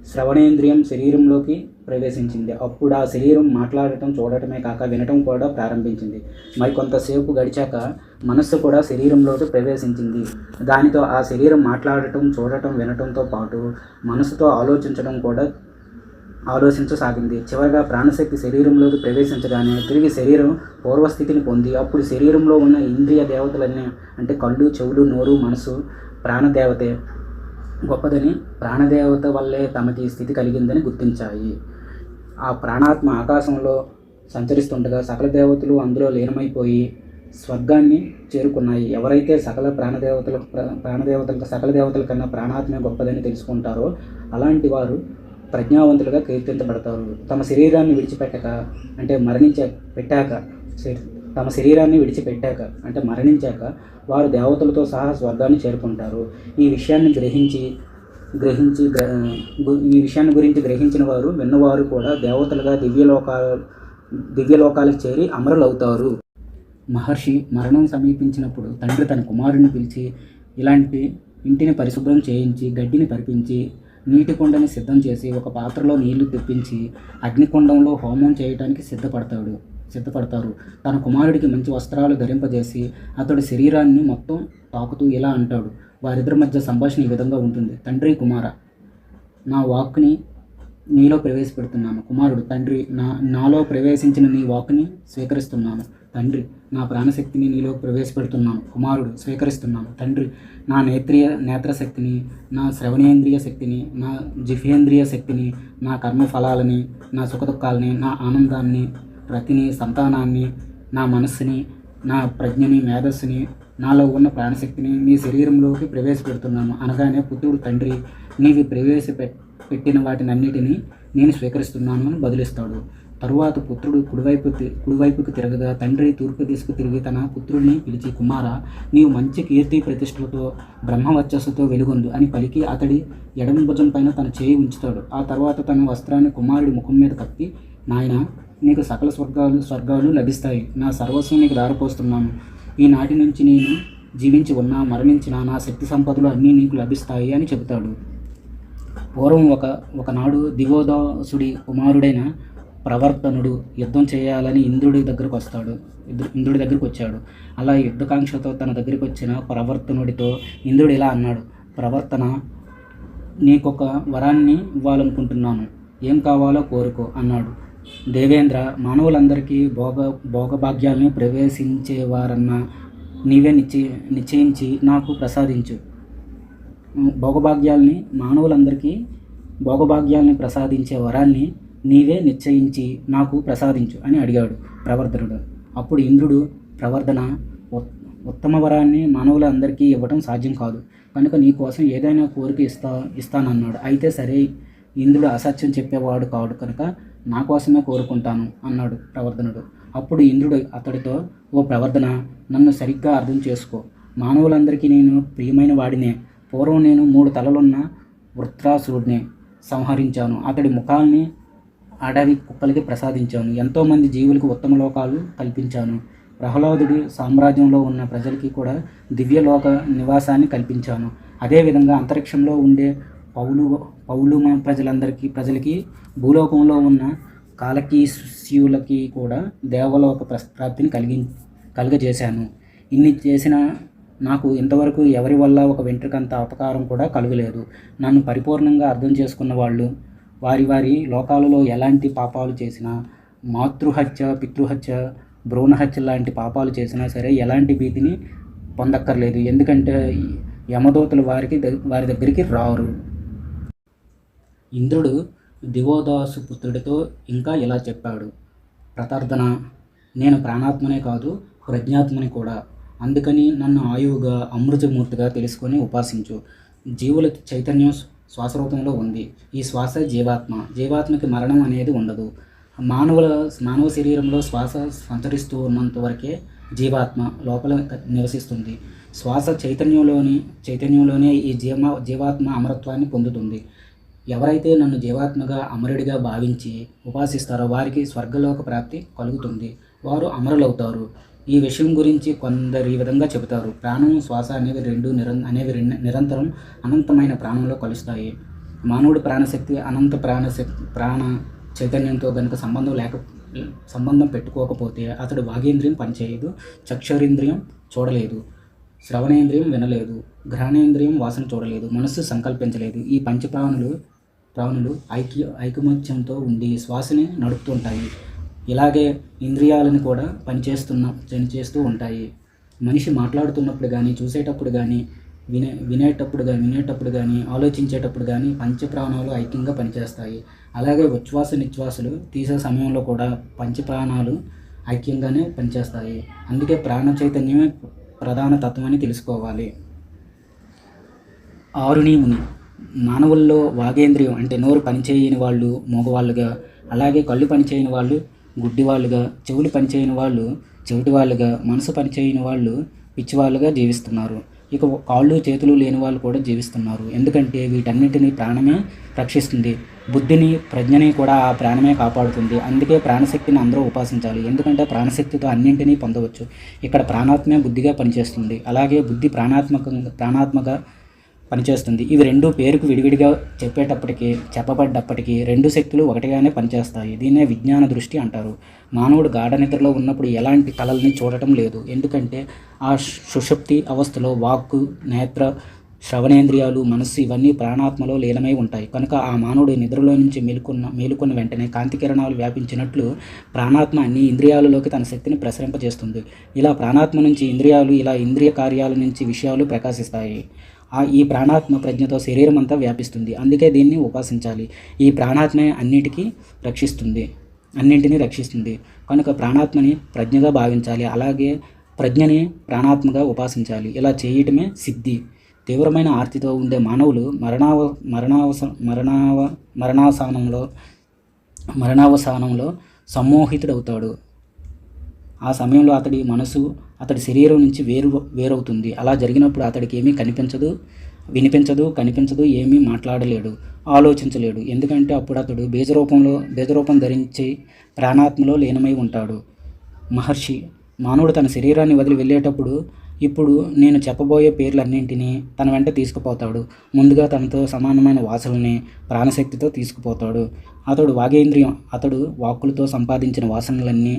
శ్రవణేంద్రియం శరీరంలోకి ప్రవేశించింది. అప్పుడు ఆ శరీరం మాట్లాడటం, చూడటమే కాక వినటం కూడా ప్రారంభించింది. మరి కొంతసేపు గడిచాక మనస్సు కూడా శరీరంలోకి ప్రవేశించింది. దానితో ఆ శరీరం మాట్లాడటం, చూడటం, వినటంతో పాటు మనసుతో ఆలోచించసాగింది. చివరగా ప్రాణశక్తి శరీరంలోకి ప్రవేశించగానే తిరిగి శరీరం పూర్వస్థితిని పొంది అప్పుడు శరీరంలో ఉన్న ఇంద్రియ దేవతలన్నీ అంటే కళ్ళు, చెవులు, నోరు, మనసు ప్రాణదేవతే గొప్పదని, ప్రాణదేవత వల్లే తమకి స్థితి కలిగిందని గుర్తించాయి. ఆ ప్రాణాత్మ ఆకాశంలో సంచరిస్తుండగా సకల దేవతలు అందులో లీనమైపోయి స్వర్గాన్ని చేరుకున్నాయి. ఎవరైతే ప్రాణదేవతలకు సకల దేవతల కన్నా ప్రాణాత్మే గొప్పదని తెలుసుకుంటారో అలాంటి వారు ప్రజ్ఞావంతులుగా కీర్తించబడతారు. తమ శరీరాన్ని విడిచిపెట్టాక అంటే మరణించాక వారు దేవతలతో సహా స్వర్గాన్ని చేరుకుంటారు. ఈ విషయాన్ని గురించి గ్రహించిన వారు విన్నవారు కూడా దేవతలుగా దివ్యలోకాలకు చేరి అమరులవుతారు. మహర్షి మరణం సమీపించినప్పుడు తండ్రి తన కుమారుడిని పిలిచి ఇలాంటి ఇంటిని పరిశుభ్రం చేయించి గడ్డిని పరిపించి నీటి కుండని సిద్ధం చేసి ఒక పాత్రలో నీళ్లు తెప్పించి అగ్నికుండంలో హోమం చేయడానికి సిద్ధపడతారు. తన కుమారుడికి మంచి వస్త్రాలు ధరింపజేసి అతడి శరీరాన్ని మొత్తం తాకుతూ ఇలా అంటాడు. వారిద్దరి మధ్య సంభాషణ ఈ విధంగా ఉంటుంది. తండ్రి, కుమార, నా వాక్ని నీలో ప్రవేశపెడుతున్నాను. కుమారుడు, తండ్రి, నాలో ప్రవేశించిన నీ వాక్ని స్వీకరిస్తున్నాను. తండ్రి, నా ప్రాణశక్తిని నీలో ప్రవేశపెడుతున్నాను. కుమారుడు, స్వీకరిస్తున్నాను. తండ్రి, నా నేత్రశక్తిని, నా శ్రవణేంద్రియ శక్తిని, నా జిహ్వేంద్రియ శక్తిని, నా కర్మఫలాలని, నా సుఖదుఖాలని, నా ఆనందాన్ని, రతిని, సంతానాన్ని, నా మనస్సుని, నా ప్రజ్ఞని, మేధస్సుని, నాలో ఉన్న ప్రాణశక్తిని నీ శరీరంలోకి ప్రవేశపెడుతున్నాను అనగానే పుత్రుడు, తండ్రి, నీవి పెట్టిన వాటినన్నిటినీ నేను స్వీకరిస్తున్నాను అని బదులిస్తాడు. తరువాత పుత్రుడు కుడివైపుకి తిరగగా తండ్రి తూర్పు దిశకు తిరిగి తన పుత్రుడిని పిలిచి, కుమార, నీవు మంచి కీర్తి ప్రతిష్టలతో బ్రహ్మవర్చస్సుతో వెలుగొందు అని పలికి అతడి ఎడమ భుజం పైన తన చేయి ఉంచుతాడు. ఆ తర్వాత తన వస్త్రాన్ని కుమారుడి ముఖం మీద కప్పి, నాయన, నీకు సకల స్వర్గాలు లభిస్తాయి. నా సర్వస్వం నీకు దారిపోస్తున్నాను. ఈనాటి నుంచి నేను జీవించి ఉన్నా మరణించినా నా శక్తి సంపదలు అన్నీ నీకు లభిస్తాయి అని చెబుతాడు. పూర్వం ఒకనాడు దివోదాసుడి కుమారుడైన ప్రవర్తనుడు యుద్ధం చేయాలని ఇంద్రుడి దగ్గరికి వచ్చాడు. అలా యుద్ధకాంక్షతో తన దగ్గరికి వచ్చిన ప్రవర్తనుడితో ఇంద్రుడు ఇలా అన్నాడు. ప్రవర్తన, నీకొక వరాన్ని ఇవ్వాలనుకుంటున్నాను. ఏం కావాలో కోరుకో అన్నాడు. దేవేంద్ర, మానవులందరికీ భోగభాగ్యాలను ప్రవేశించేవారన్న నీవే నిశ్చయించి నాకు ప్రసాదించు. మానవులందరికీ భోగభాగ్యాలని ప్రసాదించే వరాన్ని నీవే నిశ్చయించి నాకు ప్రసాదించు అని అడిగాడు ప్రవర్ధనుడు. అప్పుడు ఇంద్రుడు, ప్రవర్ధన, ఉత్తమ వరాన్ని మానవులందరికీ ఇవ్వటం సాధ్యం కాదు, కనుక నీ కోసం ఏదైనా కోరిక ఇస్తానన్నాడు. అయితే సరే, ఇంద్రుడు అసత్యం చెప్పేవాడు కాడు కనుక నా కోసమే కోరుకుంటాను అన్నాడు ప్రవర్ధనుడు. అప్పుడు ఇంద్రుడు అతడితో, ఓ ప్రవర్ధన, నన్ను సరిగ్గా అర్థం చేసుకో. మానవులందరికీ నేను ప్రియమైన వాడినే. పూర్వం నేను 3 తలలున్న వృత్రాసురుడిని సంహరించాను. అతడి ముఖాల్ని అడవి కుక్కలకి ప్రసాదించాను. ఎంతోమంది జీవులకు ఉత్తమ లోకాలు కల్పించాను. ప్రహ్లాదుడి సామ్రాజ్యంలో ఉన్న ప్రజలకి కూడా దివ్యలోక నివాసాన్ని కల్పించాను. అదేవిధంగా అంతరిక్షంలో ఉండే పౌలుమ ప్రజలకి భూలోకంలో ఉన్న కాలకీస్యులకి కూడా దేవలోక ప్రాప్తిని కలుగజేశాను. ఇన్ని చేసిన నాకు ఇంతవరకు ఎవరి వల్ల ఒక వెంట్రుకంత అపకారం కూడా కలుగలేదు. నన్ను పరిపూర్ణంగా అర్థం చేసుకున్న వాళ్ళు వారి లోకాలలో ఎలాంటి పాపాలు చేసినా, మాతృహత్య, పితృహత్య, భ్రూణహత్య లాంటి పాపాలు చేసినా సరే ఎలాంటి భీతిని పొందక్కర్లేదు. ఎందుకంటే యమదూతలు వారి దగ్గరికి రారు. ఇంద్రుడు దివోదాసు పుత్రుడితో ఇంకా ఇలా చెప్పాడు. ప్రతార్థన, నేను ప్రాణాత్మనే కాదు, ప్రజ్ఞాత్మని కూడా. అందుకని నన్ను ఆయువుగా, అమృతమూర్తిగా తెలుసుకొని ఉపాసించు. జీవుల చైతన్యం శ్వాసరూపంలో ఉంది. ఈ శ్వాస జీవాత్మకి మరణం అనేది ఉండదు. మానవ శరీరంలో శ్వాస సంచరిస్తూ ఉన్నంత వరకే జీవాత్మ లోపల నివసిస్తుంది. శ్వాస చైతన్యంలోనే ఈ జీవాత్మ అమరత్వాన్ని పొందుతుంది. ఎవరైతే నన్ను జీవాత్మగా అమరుడిగా భావించి ఉపాసిస్తారో వారికి స్వర్గలోక ప్రాప్తి కలుగుతుంది. వారు అమరులవుతారు. ఈ విషయం గురించి కొందరు ఈ విధంగా చెబుతారు. ప్రాణం, శ్వాస అనేవి నిరంతరం అనంతమైన ప్రాణంలో కలుస్తాయి. మానవుడి ప్రాణశక్తి అనంత ప్రాణ చైతన్యంతో కనుక సంబంధం పెట్టుకోకపోతే అతడు వాగేంద్రియం పనిచేయదు, చక్షురింద్రియం చూడలేదు, శ్రవణేంద్రియం వినలేదు, ఘ్రాణేంద్రియం వాసన చూడలేదు, మనస్సు సంకల్పించలేదు. ఈ పంచప్రాణులు ప్రాణులు ఐకమత్యంతో ఉండి శ్వాసని నడుపుతుంటాయి. ఇలాగే ఇంద్రియాలను కూడా పనిచేస్తూ ఉంటాయి. మనిషి మాట్లాడుతున్నప్పుడు కానీ, చూసేటప్పుడు కానీ, వినేటప్పుడు కానీ, ఆలోచించేటప్పుడు కానీ పంచప్రాణాలు ఐక్యంగా పనిచేస్తాయి. అలాగే ఉచ్ఛ్వాస నిశ్వాసలు తీసే సమయంలో కూడా పంచప్రాణాలు ఐక్యంగానే పనిచేస్తాయి. అందుకే ప్రాణ చైతన్యమే ప్రధాన తత్వం అని తెలుసుకోవాలి. ఆరుని ముని మానవుల్లో వాగేంద్రియం అంటే నోరు పనిచేయని వాళ్ళు మగవాళ్ళుగా, అలాగే కళ్ళు పనిచేయని వాళ్ళు గుడ్డివాళ్ళుగా, చెవులు పనిచేయని వాళ్ళు చెవిటి వాళ్ళుగా, మనసు పనిచేయని వాళ్ళు పిచ్చివాళ్ళుగా జీవిస్తున్నారు. ఇక కాళ్ళు చేతులు లేని వాళ్ళు కూడా జీవిస్తున్నారు. ఎందుకంటే వీటన్నిటిని ప్రాణమే రక్షిస్తుంది. బుద్ధిని ప్రజ్ఞని కూడా ఆ ప్రాణమే కాపాడుతుంది. అందుకే ప్రాణశక్తిని అందరూ ఉపాసించాలి. ఎందుకంటే ప్రాణశక్తితో అన్నింటినీ పొందవచ్చు. ఇక్కడ ప్రాణాత్మే బుద్ధిగా పనిచేస్తుంది. అలాగే బుద్ధి ప్రాణాత్మగా పనిచేస్తుంది. ఇవి రెండు పేరుకు విడివిడిగా చెప్పబడ్డప్పటికీ రెండు శక్తులు ఒకటిగానే పనిచేస్తాయి. దీన్నే విజ్ఞాన దృష్టి అంటారు. మానవుడు గాఢ నిద్రలో ఉన్నప్పుడు ఎలాంటి కళల్ని చూడటం లేదు. ఎందుకంటే ఆ సుషుప్తి అవస్థలో వాక్కు, నేత్ర, శ్రవణేంద్రియాలు, మనస్సు ఇవన్నీ ప్రాణాత్మలో లీనమై ఉంటాయి. కనుక ఆ మానవుడు నిద్రలో నుంచి మేలుకున్న వెంటనే కాంతి కిరణాలు వ్యాపించినట్లు ప్రాణాత్మ అన్ని ఇంద్రియాలలోకి తన శక్తిని ప్రసరింపజేస్తుంది. ఇలా ప్రాణాత్మ నుంచి ఇంద్రియాలు, ఇలా ఇంద్రియ కార్యాల నుంచి విషయాలు ప్రకాశిస్తాయి. ఈ ప్రాణాత్మ ప్రజ్ఞతో శరీరం అంతా వ్యాపిస్తుంది. అందుకే దీన్ని ఉపాసించాలి. ఈ ప్రాణాత్మే అన్నింటినీ రక్షిస్తుంది. కనుక ప్రాణాత్మని ప్రజ్ఞగా భావించాలి. అలాగే ప్రజ్ఞని ప్రాణాత్మగా ఉపాసించాలి. ఇలా చేయటమే సిద్ధి. తీవ్రమైన ఆర్తితో ఉండే మానవులు మరణావసానంలో సమ్మోహితుడవుతాడు. ఆ సమయంలో అతడి మనసు అతడి శరీరం నుంచి వేరవుతుంది. అలా జరిగినప్పుడు అతడికి ఏమీ కనిపించదు, ఏమీ మాట్లాడలేడు, ఆలోచించలేడు. ఎందుకంటే అప్పుడు అతడు బీజరూపం ధరించి ప్రాణాత్మలో లీనమై ఉంటాడు. మహర్షి మానవుడు తన శరీరాన్ని వదిలి వెళ్ళేటప్పుడు ఇప్పుడు నేను చెప్పబోయే పేర్లన్నింటినీ తన వెంట తీసుకుపోతాడు. ముందుగా తనతో సమానమైన వాసనల్ని ప్రాణశక్తితో తీసుకుపోతాడు. అతడు వాగేంద్రియం, అతడు వాక్కులతో సంపాదించిన వాసనలన్నీ,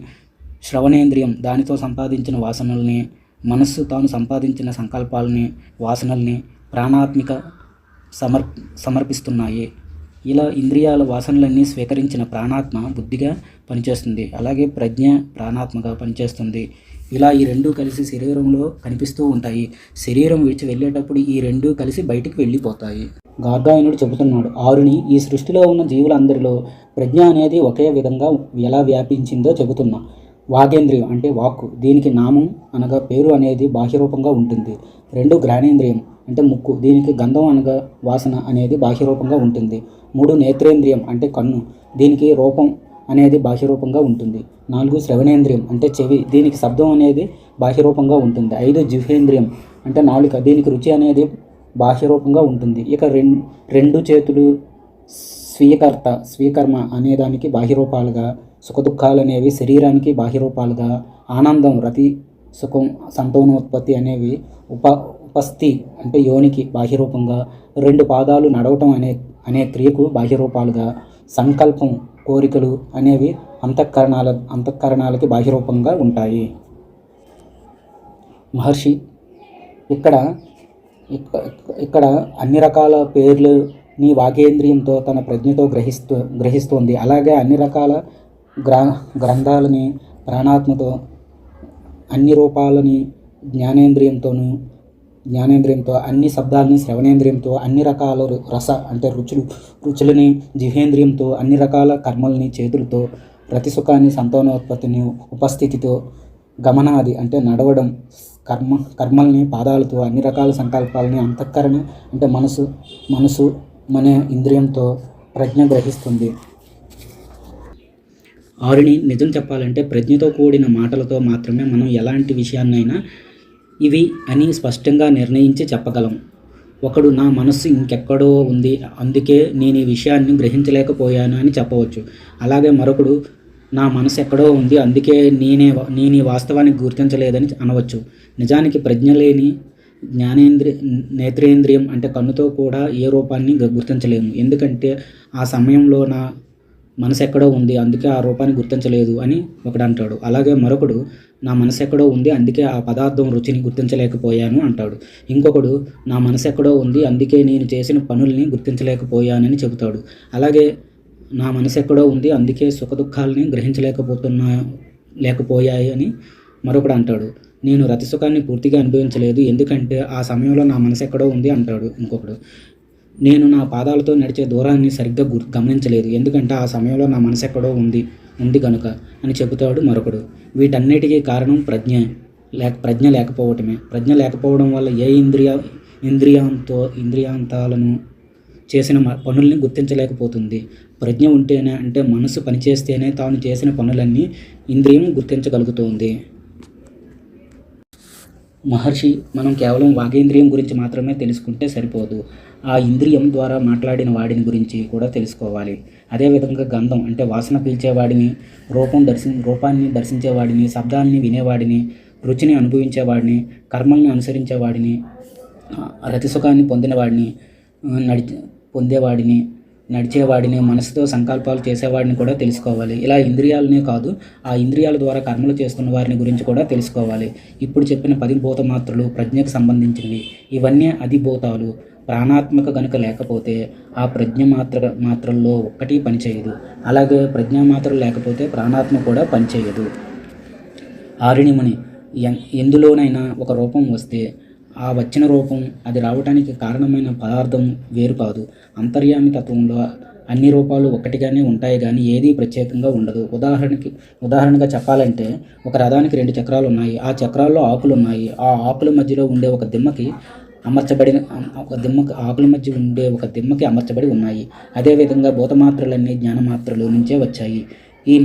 శ్రవణేంద్రియం దానితో సంపాదించిన వాసనల్ని, మనస్సు తాను సంపాదించిన సంకల్పాలని, వాసనల్ని ప్రాణాత్మిక సమర్పిస్తున్నాయి. ఇలా ఇంద్రియాల వాసనలన్నీ స్వీకరించిన ప్రాణాత్మ బుద్ధిగా పనిచేస్తుంది. అలాగే ప్రజ్ఞ ప్రాణాత్మగా పనిచేస్తుంది. ఇలా ఈ రెండూ కలిసి శరీరంలో కనిపిస్తూ ఉంటాయి. శరీరం విడిచి వెళ్ళేటప్పుడు ఈ రెండూ కలిసి బయటికి వెళ్ళిపోతాయి. గార్గాయనుడు చెబుతున్నాడు, ఆరుని ఈ సృష్టిలో ఉన్న జీవులందరిలో ప్రజ్ఞ అనేది ఒకే విధంగా ఎలా వ్యాపించిందో చెబుతున్నా. వాగేంద్రియం అంటే వాక్కు, దీనికి నామం అనగా పేరు అనేది బాహ్యరూపంగా ఉంటుంది. 2 ఘ్రాణేంద్రియం అంటే ముక్కు, దీనికి గంధం అనగా వాసన అనేది బాహ్యరూపంగా ఉంటుంది. 3 నేత్రేంద్రియం అంటే కన్ను, దీనికి రూపం అనేది బాహ్యరూపంగా ఉంటుంది. 4 శ్రవణేంద్రియం అంటే చెవి, దీనికి శబ్దం అనేది బాహ్యరూపంగా ఉంటుంది. 5 జిహ్వేంద్రియం అంటే నాలుక, దీనికి రుచి అనేది బాహ్యరూపంగా ఉంటుంది. ఇక 2 చేతులు స్వీకర్మ అనేదానికి బాహ్యరూపాలుగా, సుఖదుఖాలు అనేవి శరీరానికి బాహ్యరూపాలుగా, ఆనందం, రతి, సుఖం, సంతానోత్పత్తి అనేవి ఉపస్థి అంటే యోనికి బాహ్యరూపంగా, 2 పాదాలు నడవటం అనే క్రియకు బాహ్యరూపాలుగా, సంకల్పం, కోరికలు అనేవి అంతఃకరణాలకి బాహ్యరూపంగా ఉంటాయి. మహర్షి ఇక్కడ అన్ని రకాల పేర్లు నీ వాగేంద్రియంతో తన ప్రజ్ఞతో గ్రహిస్తోంది. అలాగే అన్ని రకాల గ్రంథాలని ప్రాణాత్మతో, అన్ని రూపాలని జ్ఞానేంద్రియంతో, అన్ని శబ్దాలని శ్రవణేంద్రియంతో, అన్ని రకాల రస అంటే రుచులని జిహేంద్రియంతో, అన్ని రకాల కర్మల్ని చేతులతో, రతిసుఖాన్ని, సంతానోత్పత్తిని ఉపస్థితితో, గమనాది అంటే నడవడం, కర్మల్ని పాదాలతో, అన్ని రకాల సంకల్పాలని అంతఃకరణ అంటే మనసు అనే ఇంద్రియంతో ప్రజ్ఞ గ్రహిస్తుంది. ఆరుని నిజం చెప్పాలంటే ప్రజ్ఞతో కూడిన మాటలతో మాత్రమే మనం ఎలాంటి విషయాన్నైనా ఇవి అని స్పష్టంగా నిర్ణయించి చెప్పగలం. ఒకడు నా మనస్సు ఇంకెక్కడో ఉంది, అందుకే నేను ఈ విషయాన్ని గ్రహించలేకపోయాను అని చెప్పవచ్చు. అలాగే మరొకడు నా మనసు ఎక్కడో ఉంది, అందుకే నేను ఈ వాస్తవాన్ని గుర్తించలేదని అనవచ్చు. నిజానికి ప్రజ్ఞ లేని నేత్రేంద్రియం అంటే కన్నుతో కూడా ఏ రూపాన్ని గుర్తించలేము. ఎందుకంటే ఆ సమయంలో మనసు ఎక్కడో ఉంది, అందుకే ఆ రూపాన్ని గుర్తించలేదు అని ఒకడు అంటాడు. అలాగే మరొకడు, నా మనసు ఎక్కడో ఉంది, అందుకే ఆ పదార్థం రుచిని గుర్తించలేకపోయాను అంటాడు. ఇంకొకడు, నా మనసు ఎక్కడో ఉంది, అందుకే నేను చేసిన పనుల్ని గుర్తించలేకపోయానని చెబుతాడు. అలాగే నా మనసు ఎక్కడో ఉంది, అందుకే సుఖదుఖాలని లేకపోయాయి అని మరొకడు అంటాడు. నేను రతిసుఖాన్ని పూర్తిగా అనుభవించలేదు, ఎందుకంటే ఆ సమయంలో నా మనసు ఎక్కడో ఉంది అంటాడు ఇంకొకడు. నేను నా పాదాలతో నడిచే దూరాన్ని సరిగ్గా గమనించలేదు, ఎందుకంటే ఆ సమయంలో నా మనసు ఎక్కడో ఉంది కనుక అని చెబుతాడు మరొకడు. వీటన్నిటికీ కారణం ప్రజ్ఞ లేకపోవటమే. ప్రజ్ఞ లేకపోవడం వల్ల ఏ ఇంద్రియాంతాలను చేసిన పనుల్ని గుర్తించలేకపోతుంది. ప్రజ్ఞ ఉంటేనే, అంటే మనసు పనిచేస్తేనే తాను చేసిన పనులన్నీ ఇంద్రియం గుర్తించగలుగుతుంది. మహర్షి, మనం కేవలం వాగేంద్రియం గురించి మాత్రమే తెలుసుకుంటే సరిపోదు, ఆ ఇంద్రియం ద్వారా మాట్లాడిన వాడిని గురించి కూడా తెలుసుకోవాలి. అదేవిధంగా గంధం అంటే వాసన పీల్చేవాడిని, రూపాన్ని దర్శించేవాడిని, శబ్దాన్ని వినేవాడిని, రుచిని అనుభవించేవాడిని, కర్మల్ని అనుసరించేవాడిని, రతిసుఖాన్ని నడిచేవాడిని, మనసుతో సంకల్పాలు చేసేవాడిని కూడా తెలుసుకోవాలి. ఇలా ఇంద్రియాలనే కాదు, ఆ ఇంద్రియాల ద్వారా కర్మలు చేస్తున్న వారిని గురించి కూడా తెలుసుకోవాలి. ఇప్పుడు చెప్పిన 10 భూతమాత్రలు ప్రజ్ఞకు సంబంధించినవి. ఇవన్నీ అధిభూతాలు. ప్రాణాత్మక గనుక లేకపోతే ఆ మాత్రల్లో ఒక్కటి పనిచేయదు. అలాగే ప్రజ్ఞామాత్రలు లేకపోతే ప్రాణాత్మ కూడా పనిచేయదు. ఆరిణిముని, ఎందులోనైనా ఒక రూపం వస్తే ఆ వచ్చిన రూపం, అది రావటానికి కారణమైన పదార్థం వేరు కాదు. అంతర్యామి తత్వంలో అన్ని రూపాలు ఒక్కటిగానే ఉంటాయి కానీ ఏదీ ప్రత్యేకంగా ఉండదు. ఉదాహరణగా చెప్పాలంటే, ఒక రథానికి 2 చక్రాలు ఉన్నాయి. ఆ చక్రాల్లో ఆకులు ఉన్నాయి. ఆ ఆకుల మధ్యలో ఉండే ఒక దిమ్మకి అమర్చబడి ఉన్నాయి. అదేవిధంగా భూతమాత్రలన్నీ జ్ఞానమాత్రలు నుంచే వచ్చాయి. ఈ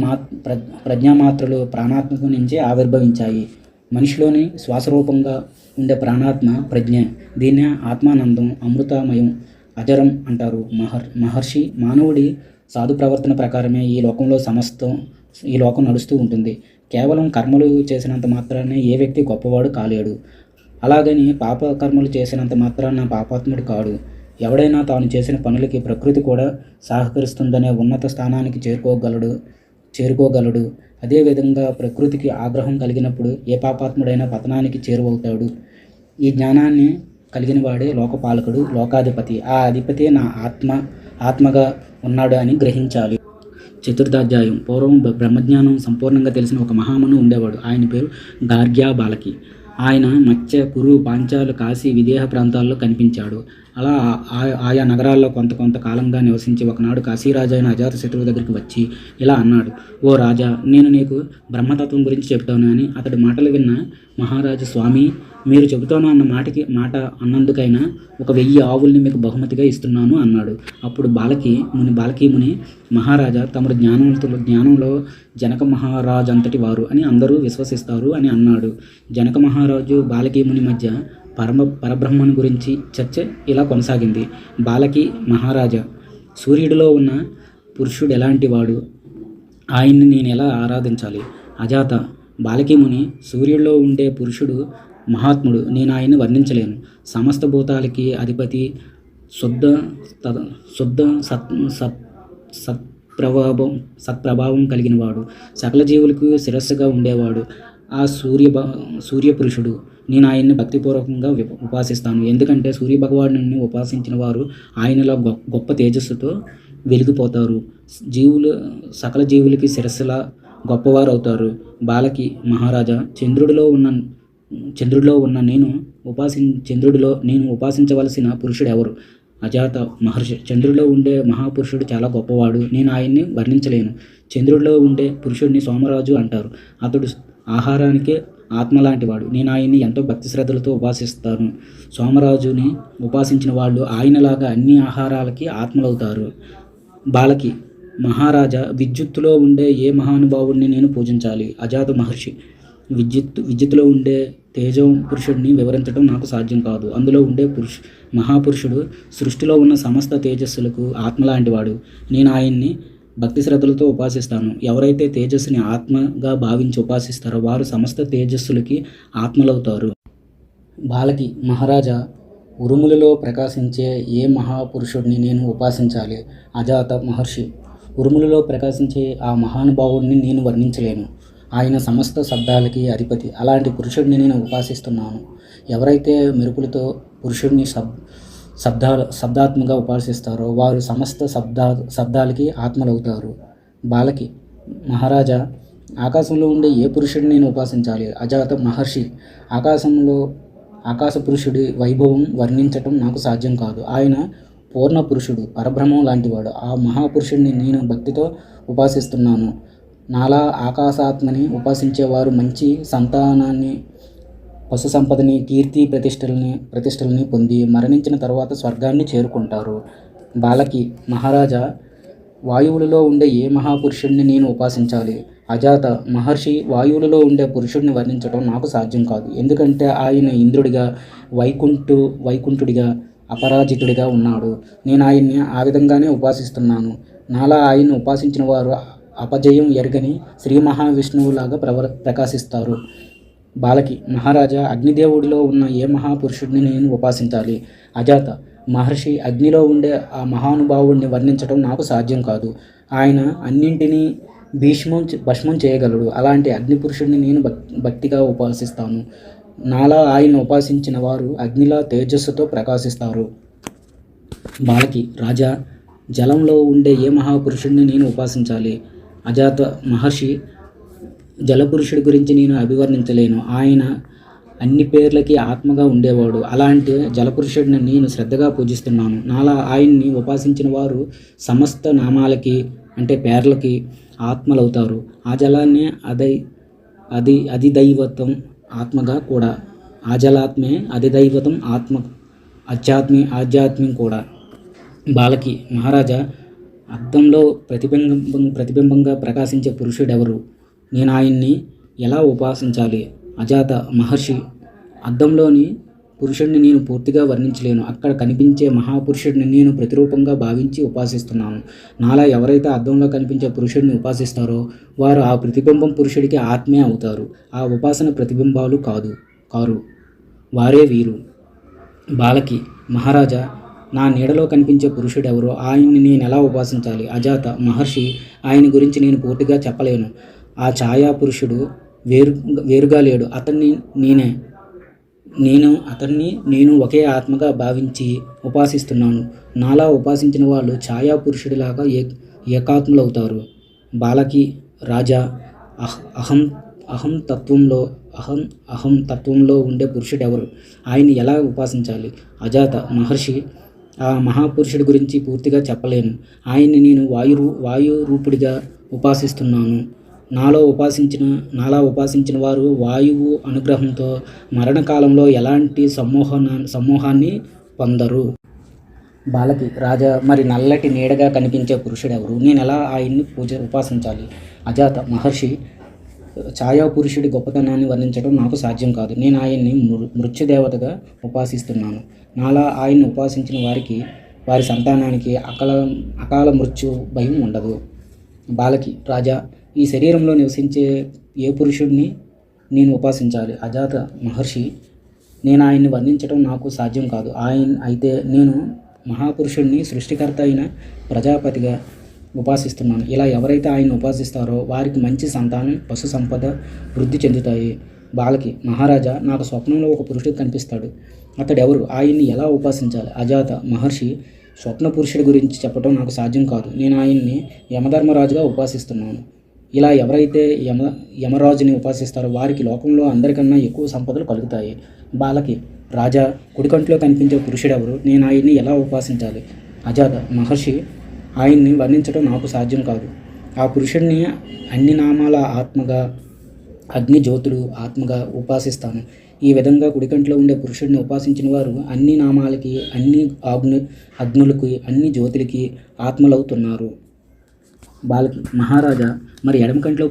ప్రజ్ఞామాత్రలు ప్రాణాత్మకం నుంచే ఆవిర్భవించాయి. మనిషిలోని శ్వాసరూపంగా ఉండే ప్రాణాత్మ ప్రజ్ఞ. దీన్నే ఆత్మానందం, అమృతమయం, అజరం అంటారు. మహర్షి, మానవుడి సాధు ప్రవర్తన ప్రకారమే ఈ లోకం నడుస్తూ ఉంటుంది. కేవలం కర్మలు చేసినంత మాత్రానే ఏ వ్యక్తి గొప్పవాడు కాలేడు. అలాగని పాపకర్మలు చేసినంత మాత్రాన పాపాత్ముడు కాడు. ఎవడైనా తాను చేసిన పనులకి ప్రకృతి కూడా సహకరిస్తుందనే ఉన్నత స్థానానికి చేరుకోగలడు. అదేవిధంగా ప్రకృతికి ఆగ్రహం కలిగినప్పుడు ఏ పాపాత్ముడైనా పతనానికి చేరువవుతాడు. ఈ జ్ఞానాన్ని కలిగిన వాడే లోకపాలకుడు, లోకాధిపతి. ఆ అధిపతి నా ఆత్మగా ఉన్నాడు అని గ్రహించాలి. చతుర్థాధ్యాయం. పూర్వం బ్రహ్మజ్ఞానం సంపూర్ణంగా తెలిసిన ఒక మహామను ఉండేవాడు. ఆయన పేరు గార్గ్యా బాలకి. ఆయన మత్స్య, కురు, పాంచాలు, కాశీ, విదేహ ప్రాంతాల్లో కనిపించాడు. అలా ఆయా నగరాల్లో కొంతకాలంగా నివసించి ఒకనాడు కాశీరాజు అయిన అజాతశత్రువు దగ్గరికి వచ్చి ఇలా అన్నాడు: ఓ రాజా, నేను నీకు బ్రహ్మతత్వం గురించి చెప్తాను అని. అతడి మాటలు విన్న మహారాజు, స్వామి, మీరు చెబుతాను అన్న మాట అన్నందుకైనా 1000 ఆవుల్ని మీకు బహుమతిగా ఇస్తున్నాను అన్నాడు. అప్పుడు బాలకి ముని, మహారాజా, తమరు జ్ఞానంలో జనక మహారాజు అంతటి వారు అని అందరూ విశ్వసిస్తారు అని అన్నాడు. జనక మహారాజు బాలకి ముని మధ్య పరబ్రహ్మను గురించి చర్చ ఇలా కొనసాగింది. బాలకి, మహారాజా, సూర్యుడిలో ఉన్న పురుషుడు ఎలాంటి వాడు? ఆయన్ని నేను ఎలా ఆరాధించాలి? అజాత, బాలకి ముని, సూర్యుడిలో ఉండే పురుషుడు మహాత్ముడు. నేను ఆయన్ని వర్ణించలేను. సమస్త భూతాలకి అధిపతి, శుద్ధ సత్ప్రభావం కలిగినవాడు, సకల జీవులకు శిరస్సుగా ఉండేవాడు ఆ సూర్యపురుషుడు. నేను ఆయన్ని భక్తిపూర్వకంగా ఉపాసిస్తాను. ఎందుకంటే సూర్యభగవానుని ఉపాసించిన వారు ఆయనలో గొప్ప తేజస్సుతో వెలిగిపోతారు. సకల జీవులకి శిరస్సులా గొప్పవారు అవుతారు. బాలకి, మహారాజా, చంద్రుడిలో ఉన్న నేను ఉపాసించవలసిన పురుషుడు ఎవరు? అజాత మహర్షి, చంద్రుడిలో ఉండే మహాపురుషుడు చాలా గొప్పవాడు. నేను ఆయన్ని వర్ణించలేను. చంద్రుడిలో ఉండే పురుషుడిని సోమరాజు అంటారు. అతడు ఆహారానికే ఆత్మ లాంటివాడు. నేను ఆయన్ని ఎంతో భక్తి శ్రద్ధలతో ఉపాసిస్తాను. సోమరాజుని ఉపాసించిన వాళ్ళు ఆయనలాగా అన్ని ఆహారాలకి ఆత్మలవుతారు. బాలకి, మహారాజా, విద్యుత్తులో ఉండే ఏ మహానుభావుడిని నేను పూజించాలి? అజాత మహర్షి, విద్యుత్తులో ఉండే తేజం పురుషుడిని వివరించడం నాకు సాధ్యం కాదు. అందులో ఉండే మహాపురుషుడు సృష్టిలో ఉన్న సమస్త తేజస్సులకు ఆత్మలాంటివాడు. నేను ఆయన్ని భక్తి శ్రద్ధలతో ఉపాసిస్తాను. ఎవరైతే తేజస్సుని ఆత్మగా భావించి ఉపాసిస్తారో వారు సమస్త తేజస్సులకి ఆత్మలవుతారు. బాలకి, మహారాజా, ఉరుములలో ప్రకాశించే ఏ మహాపురుషుడిని నేను ఉపాసించాలి? అజాత మహర్షి, ఉరుములలో ప్రకాశించే ఆ మహానుభావుడిని నేను వర్ణించలేను. ఆయన సమస్త శబ్దాలకి అధిపతి. అలాంటి పురుషుడిని నేను ఉపాసిస్తున్నాను. ఎవరైతే మెరుపులతో పురుషుడిని శబ్దాత్మగా ఉపాసిస్తారో వారు సమస్త శబ్దాలకి ఆత్మలవుతారు. బాలకి మహారాజా, ఆకాశంలో ఉండే ఏ పురుషుడిని నేను ఉపాసించాలి? అజాత మహర్షి, ఆకాశ పురుషుడి వైభవం వర్ణించటం నాకు సాధ్యం కాదు. ఆయన పూర్ణ పురుషుడు, పరబ్రహ్మం లాంటివాడు. ఆ మహాపురుషుడిని నేను భక్తితో ఉపాసిస్తున్నాను. నాలా ఆకాశాత్మని ఉపాసించేవారు మంచి సంతానాన్ని, పశు సంపదని, కీర్తి ప్రతిష్టలని పొంది మరణించిన తర్వాత స్వర్గాన్ని చేరుకుంటారు. బాలకి మహారాజా, వాయువులలో ఉండే ఏ మహాపురుషుడిని నేను ఉపాసించాలి? అజాత మహర్షి, వాయువులలో ఉండే పురుషుడిని వర్ణించడం నాకు సాధ్యం కాదు. ఎందుకంటే ఆయన ఇంద్రుడిగా, వైకుంఠుడిగా, అపరాజితుడిగా ఉన్నాడు. నేను ఆయన్ని ఆ విధంగానే ఉపాసిస్తున్నాను. నాలా ఆయన్ని ఉపాసించిన వారు అపజయం ఎరగని శ్రీ మహావిష్ణువులాగా ప్రకాశిస్తారు. బాలకి మహారాజా, అగ్నిదేవుడిలో ఉన్న ఏ మహాపురుషుడిని నేను ఉపాసించాలి? అజాత మహర్షి, అగ్నిలో ఉండే ఆ మహానుభావుడిని వర్ణించడం నాకు సాధ్యం కాదు. ఆయన అన్నింటినీ భస్మం చేయగలడు. అలాంటి అగ్నిపురుషుడిని నేను భక్తిగా ఉపాసిస్తాను. నాలా ఆయన ఉపాసించిన వారు అగ్నిలా తేజస్సుతో ప్రకాశిస్తారు. బాలకి రాజా, జలంలో ఉండే ఏ మహాపురుషుడిని నేను ఉపాసించాలి? అజాత మహర్షి, జలపురుషుడి గురించి నేను అభివర్ణించలేను. ఆయన అన్ని పేర్లకి ఆత్మగా ఉండేవాడు. అలాంటి జలపురుషుడిని నేను శ్రద్ధగా పూజిస్తున్నాను. నాలా ఆయన్ని ఉపాసించిన వారు సమస్త నామాలకి, అంటే పేర్లకి ఆత్మలవుతారు. ఆ జలాన్నే అధిదైవతం ఆత్మగా కూడా. ఆ జలాత్మే అధిదైవతం ఆత్మ, ఆధ్యాత్మ్యం కూడా. బాలకి మహారాజా, అద్దంలో ప్రతిబింబంగా ప్రకాశించే పురుషుడెవరు? నేను ఆయన్ని ఎలా ఉపాసించాలి? అజాత మహర్షి, అద్దంలోని పురుషుడిని నేను పూర్తిగా వర్ణించలేను. అక్కడ కనిపించే మహాపురుషుడిని నేను ప్రతిరూపంగా భావించి ఉపాసిస్తున్నాను. నాలా ఎవరైతే అద్దంలో కనిపించే పురుషుడిని ఉపాసిస్తారో వారు ఆ ప్రతిబింబం పురుషుడికి ఆత్మే అవుతారు. ఆ ఉపాసన ప్రతిబింబాలు కారు, వారే వీరు. బాలకి మహారాజా, నా నీడలో కనిపించే పురుషుడెవరో ఆయన్ని నేను ఎలా ఉపాసించాలి? అజాత మహర్షి, ఆయన గురించి నేను పూర్తిగా చెప్పలేను. ఆ ఛాయా పురుషుడు వేరుగా లేడు. నేను ఒకే ఆత్మగా భావించి ఉపాసిస్తున్నాను. నాలా ఉపాసించిన వాళ్ళు ఛాయా పురుషుడిలాగా ఏకాత్ములవుతారు. బాలకి రాజా, అహం తత్వంలో ఉండే పురుషుడెవరు? ఆయన్ని ఎలా ఉపాసించాలి? అజాత మహర్షి, ఆ మహాపురుషుడి గురించి పూర్తిగా చెప్పలేను. ఆయన్ని నేను వాయు రూపుడిగా ఉపాసిస్తున్నాను. నాలా ఉపాసించిన వారు వాయువు అనుగ్రహంతో మరణకాలంలో ఎలాంటి సమ్మోహాన్ని పొందరు. బాలకి రాజా, మరి నల్లటి నీడగా కనిపించే పురుషుడెవరు? నేను ఎలా ఆయన్ని ఉపాసించాలి? అజాత మహర్షి, ఛాయా పురుషుడి గొప్పతనాన్ని వర్ణించడం నాకు సాధ్యం కాదు. నేను ఆయన్ని మృత్యుదేవతగా ఉపాసిస్తున్నాను. నాలా ఆయన్ని ఉపాసించిన వారి సంతానానికి అకాల మృత్యు భయం ఉండదు. బాలకి రాజా, ఈ శరీరంలో నివసించే ఏ పురుషుడిని నేను ఉపాసించాలి? అజాత మహర్షి, నేను ఆయన్ని వర్ణించడం నాకు సాధ్యం కాదు. అయితే నేను మహాపురుషుడిని సృష్టికర్త అయిన ప్రజాపతిగా ఉపాసిస్తున్నాను. ఇలా ఎవరైతే ఆయన్ని ఉపాసిస్తారో వారికి మంచి సంతానం, పశు సంపద వృద్ధి చెందుతాయి. బాలకి మహారాజా, నాకు స్వప్నంలో ఒక పురుషుడు కనిపిస్తాడు. అతడెవరు? ఆయన్ని ఎలా ఉపాసించాలి? అజాత మహర్షి, స్వప్న పురుషుడి గురించి చెప్పడం నాకు సాధ్యం కాదు. నేను ఆయన్ని యమధర్మరాజుగా ఉపాసిస్తున్నాను. ఇలా ఎవరైతే యమరాజుని ఉపాసిస్తారో వారికి లోకంలో అందరికన్నా ఎక్కువ సంపదలు కలుగుతాయి. బాలకి రాజా, కుడికంట్లో కనిపించే పురుషుడెవరు? నేను ఆయన్ని ఎలా ఉపాసించాలి? అజాత మహర్షి, ఆయన్ని వర్ణించడం నాకు సాధ్యం కాదు. ఆ పురుషుడిని అన్ని నామాల ఆత్మగా, అగ్ని జ్యోతుడు ఆత్మగా ఉపాసిస్తాను. ఈ విధంగా కుడికంట్లో ఉండే పురుషుడిని ఉపాసించిన వారు అన్ని నామాలకి, అన్ని అగ్నులకి, అన్ని జ్యోతులకి ఆత్మలవుతున్నారు. బాలకి మహారాజా, మరి ఎడమ కంట్లో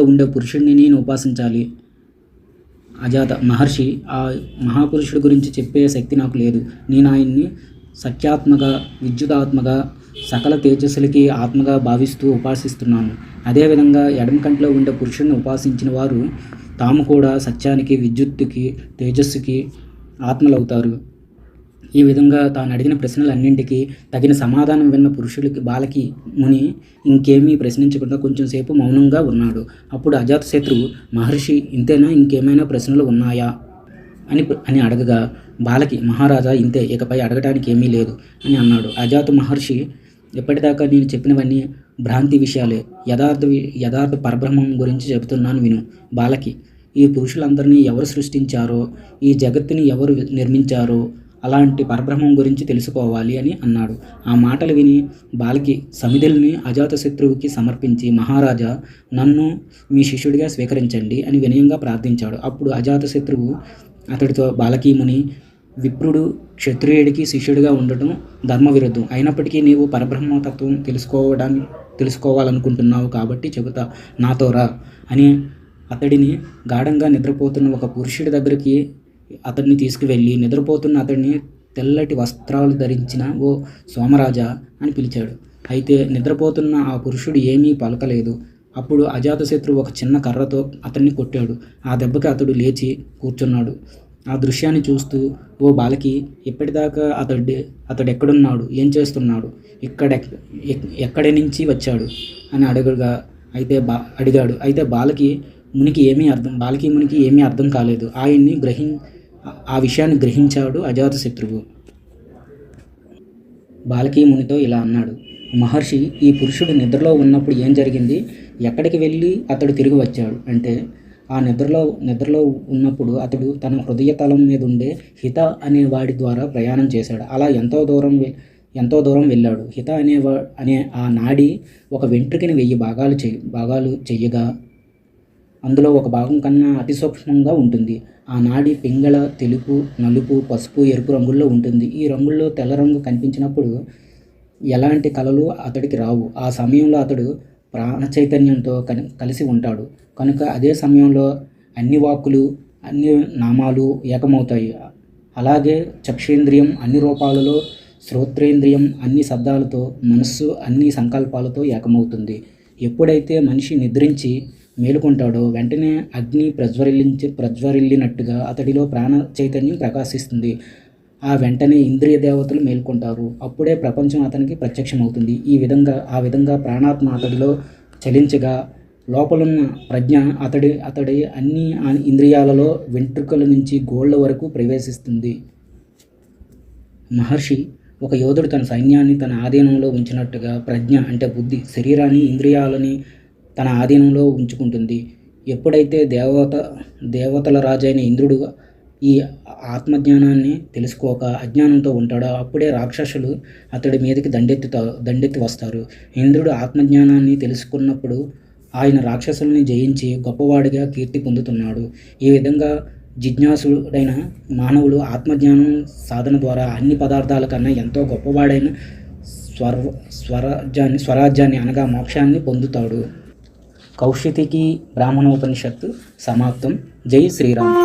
ఉండే పురుషుడిని నేను ఉపాసించాలి. అజాత మహర్షి, ఆ మహాపురుషుడి గురించి చెప్పే శక్తి నాకు లేదు. నేను ఆయన్ని సత్యాత్మగా, విద్యుదాత్మగా, సకల తేజస్సులకి ఆత్మగా భావిస్తూ ఉపాసిస్తున్నాను. అదేవిధంగా ఎడమ కంట్లో ఉండే పురుషుడిని ఉపాసించిన వారు తాము కూడా సత్యానికి, విద్యుత్తుకి, తేజస్సుకి ఆత్మలవుతారు. ఈ విధంగా తాను అడిగిన ప్రశ్నలన్నింటికీ తగిన సమాధానం విన్న పురుషుడికి బాలకి ముని ఇంకేమీ ప్రశ్నించకుండా కొంచెం సేపు మౌనంగా ఉన్నాడు. అప్పుడు అజాతశత్రువు మహర్షి ఇంతేనా, ఇంకేమైనా ప్రశ్నలు ఉన్నాయా అని అడగగా బాలకి మహారాజా ఇంతే, ఇకపై అడగటానికి ఏమీ లేదు అని అన్నాడు. అజాత మహర్షి ఎప్పటిదాకా నేను చెప్పినవన్నీ భ్రాంతి విషయాలే, యథార్థ పరబ్రహ్మం గురించి చెబుతున్నాను విను. బాలకి, ఈ పురుషులందరినీ ఎవరు సృష్టించారో, ఈ జగత్తుని ఎవరు నిర్మించారో అలాంటి పరబ్రహ్మం గురించి తెలుసుకోవాలి అని అన్నాడు. ఆ మాటలు విని బాలకి సమిధుల్ని అజాతశత్రువుకి సమర్పించి మహారాజా నన్ను మీ శిష్యుడిగా స్వీకరించండి అని వినయంగా ప్రార్థించాడు. అప్పుడు అజాతశత్రువు అతడితో బాలకీముని, విప్రుడు క్షత్రియుడికి శిష్యుడిగా ఉండటం ధర్మవిరుద్ధం. అయినప్పటికీ నీవు పరబ్రహ్మతత్వం తెలుసుకోవాలనుకుంటున్నావు కాబట్టి చెబుతా, నాతో రా అని అతడిని గాఢంగా నిద్రపోతున్న ఒక పురుషుడి దగ్గరికి అతడిని తీసుకువెళ్ళి నిద్రపోతున్న అతడిని తెల్లటి వస్త్రాలు ధరించిన ఓ సోమరాజా అని పిలిచాడు. అయితే నిద్రపోతున్న ఆ పురుషుడు ఏమీ పలకలేదు. అప్పుడు అజాతశత్రువు ఒక చిన్న కర్రతో అతన్ని కొట్టాడు. ఆ దెబ్బకి అతడు లేచి కూర్చున్నాడు. ఆ దృశ్యాన్ని చూస్తూ, ఓ బాలకి, ఇప్పటిదాకా అతడు ఎక్కడున్నాడు, ఏం చేస్తున్నాడు, ఎక్కడి నుంచి వచ్చాడు అని అడిగాడు. అయితే బాలకి మునికి ఏమీ అర్థం కాలేదు. ఆ విషయాన్ని గ్రహించాడు అజాతశత్రువు. బాలకి మునితో ఇలా అన్నాడు, మహర్షి, ఈ పురుషుడు నిద్రలో ఉన్నప్పుడు ఏం జరిగింది, ఎక్కడికి వెళ్ళి అతడు తిరిగి వచ్చాడు అంటే, ఆ నిద్రలో ఉన్నప్పుడు అతడు తన హృదయతలం మీద ఉండే హిత అనే వాడి ద్వారా ప్రయాణం చేశాడు. అలా ఎంతో దూరం వెళ్ళాడు. హిత అనే ఆ నాడి ఒక వెంట్రుకని 1000 భాగాలు చెయ్యగా అందులో ఒక భాగం కన్నా అతి సూక్ష్మంగా ఉంటుంది. ఆ నాడి పింగళ, తెలుపు, నలుపు, పసుపు, ఎరుపు రంగుల్లో ఉంటుంది. ఈ రంగుల్లో తెల్ల రంగు కనిపించినప్పుడు ఎలాంటి కలలు అతడికి రావు. ఆ సమయంలో అతడు ప్రాణ చైతన్యంతో కలిసి ఉంటాడు. కనుక అదే సమయంలో అన్ని వాక్కులు, అన్ని నామాలు ఏకమవుతాయి. అలాగే చక్షేంద్రియం అన్ని రూపాలలో, శ్రోత్రేంద్రియం అన్ని శబ్దాలతో, మనస్సు అన్ని సంకల్పాలతో ఏకమవుతుంది. ఎప్పుడైతే మనిషి నిద్రించి మేలుకుంటాడో వెంటనే అగ్ని ప్రజ్వరిల్లినట్టుగా అతడిలో ప్రాణ చైతన్యం ప్రకాశిస్తుంది. ఆ వెంటనే ఇంద్రియ దేవతలు మేల్కొంటారు. అప్పుడే ప్రపంచం అతనికి ప్రత్యక్షమవుతుంది. ఆ విధంగా ప్రాణాత్మ అతడిలో చలించగా లోపలున్న ప్రజ్ఞ అతడి అన్ని ఇంద్రియాలలో వెంట్రుకల నుంచి గోళ్ళ వరకు ప్రవేశిస్తుంది. మహర్షి, ఒక యోధుడు తన సైన్యాన్ని తన ఆధీనంలో ఉంచినట్టుగా ప్రజ్ఞ అంటే బుద్ధి శరీరాన్ని, ఇంద్రియాలని తన ఆధీనంలో ఉంచుకుంటుంది. ఎప్పుడైతే దేవతల రాజైన ఇంద్రుడు ఈ ఆత్మజ్ఞానాన్ని తెలుసుకోక అజ్ఞానంతో ఉంటాడో అప్పుడే రాక్షసులు అతడి మీదకి దండెత్తి వస్తారు. ఇంద్రుడు ఆత్మజ్ఞానాన్ని తెలుసుకున్నప్పుడు ఆయన రాక్షసుల్ని జయించి గొప్పవాడిగా కీర్తి పొందుతున్నాడు. ఈ విధంగా జిజ్ఞాసుడైన మానవుడు ఆత్మజ్ఞానం సాధన ద్వారా అన్ని పదార్థాల కన్నా ఎంతో గొప్పవాడైన స్వరాజ్యాన్ని అనగా మోక్షాన్ని పొందుతాడు. కౌశికి బ్రాహ్మణోపనిషత్తు సమాప్తం. జై శ్రీరామ్.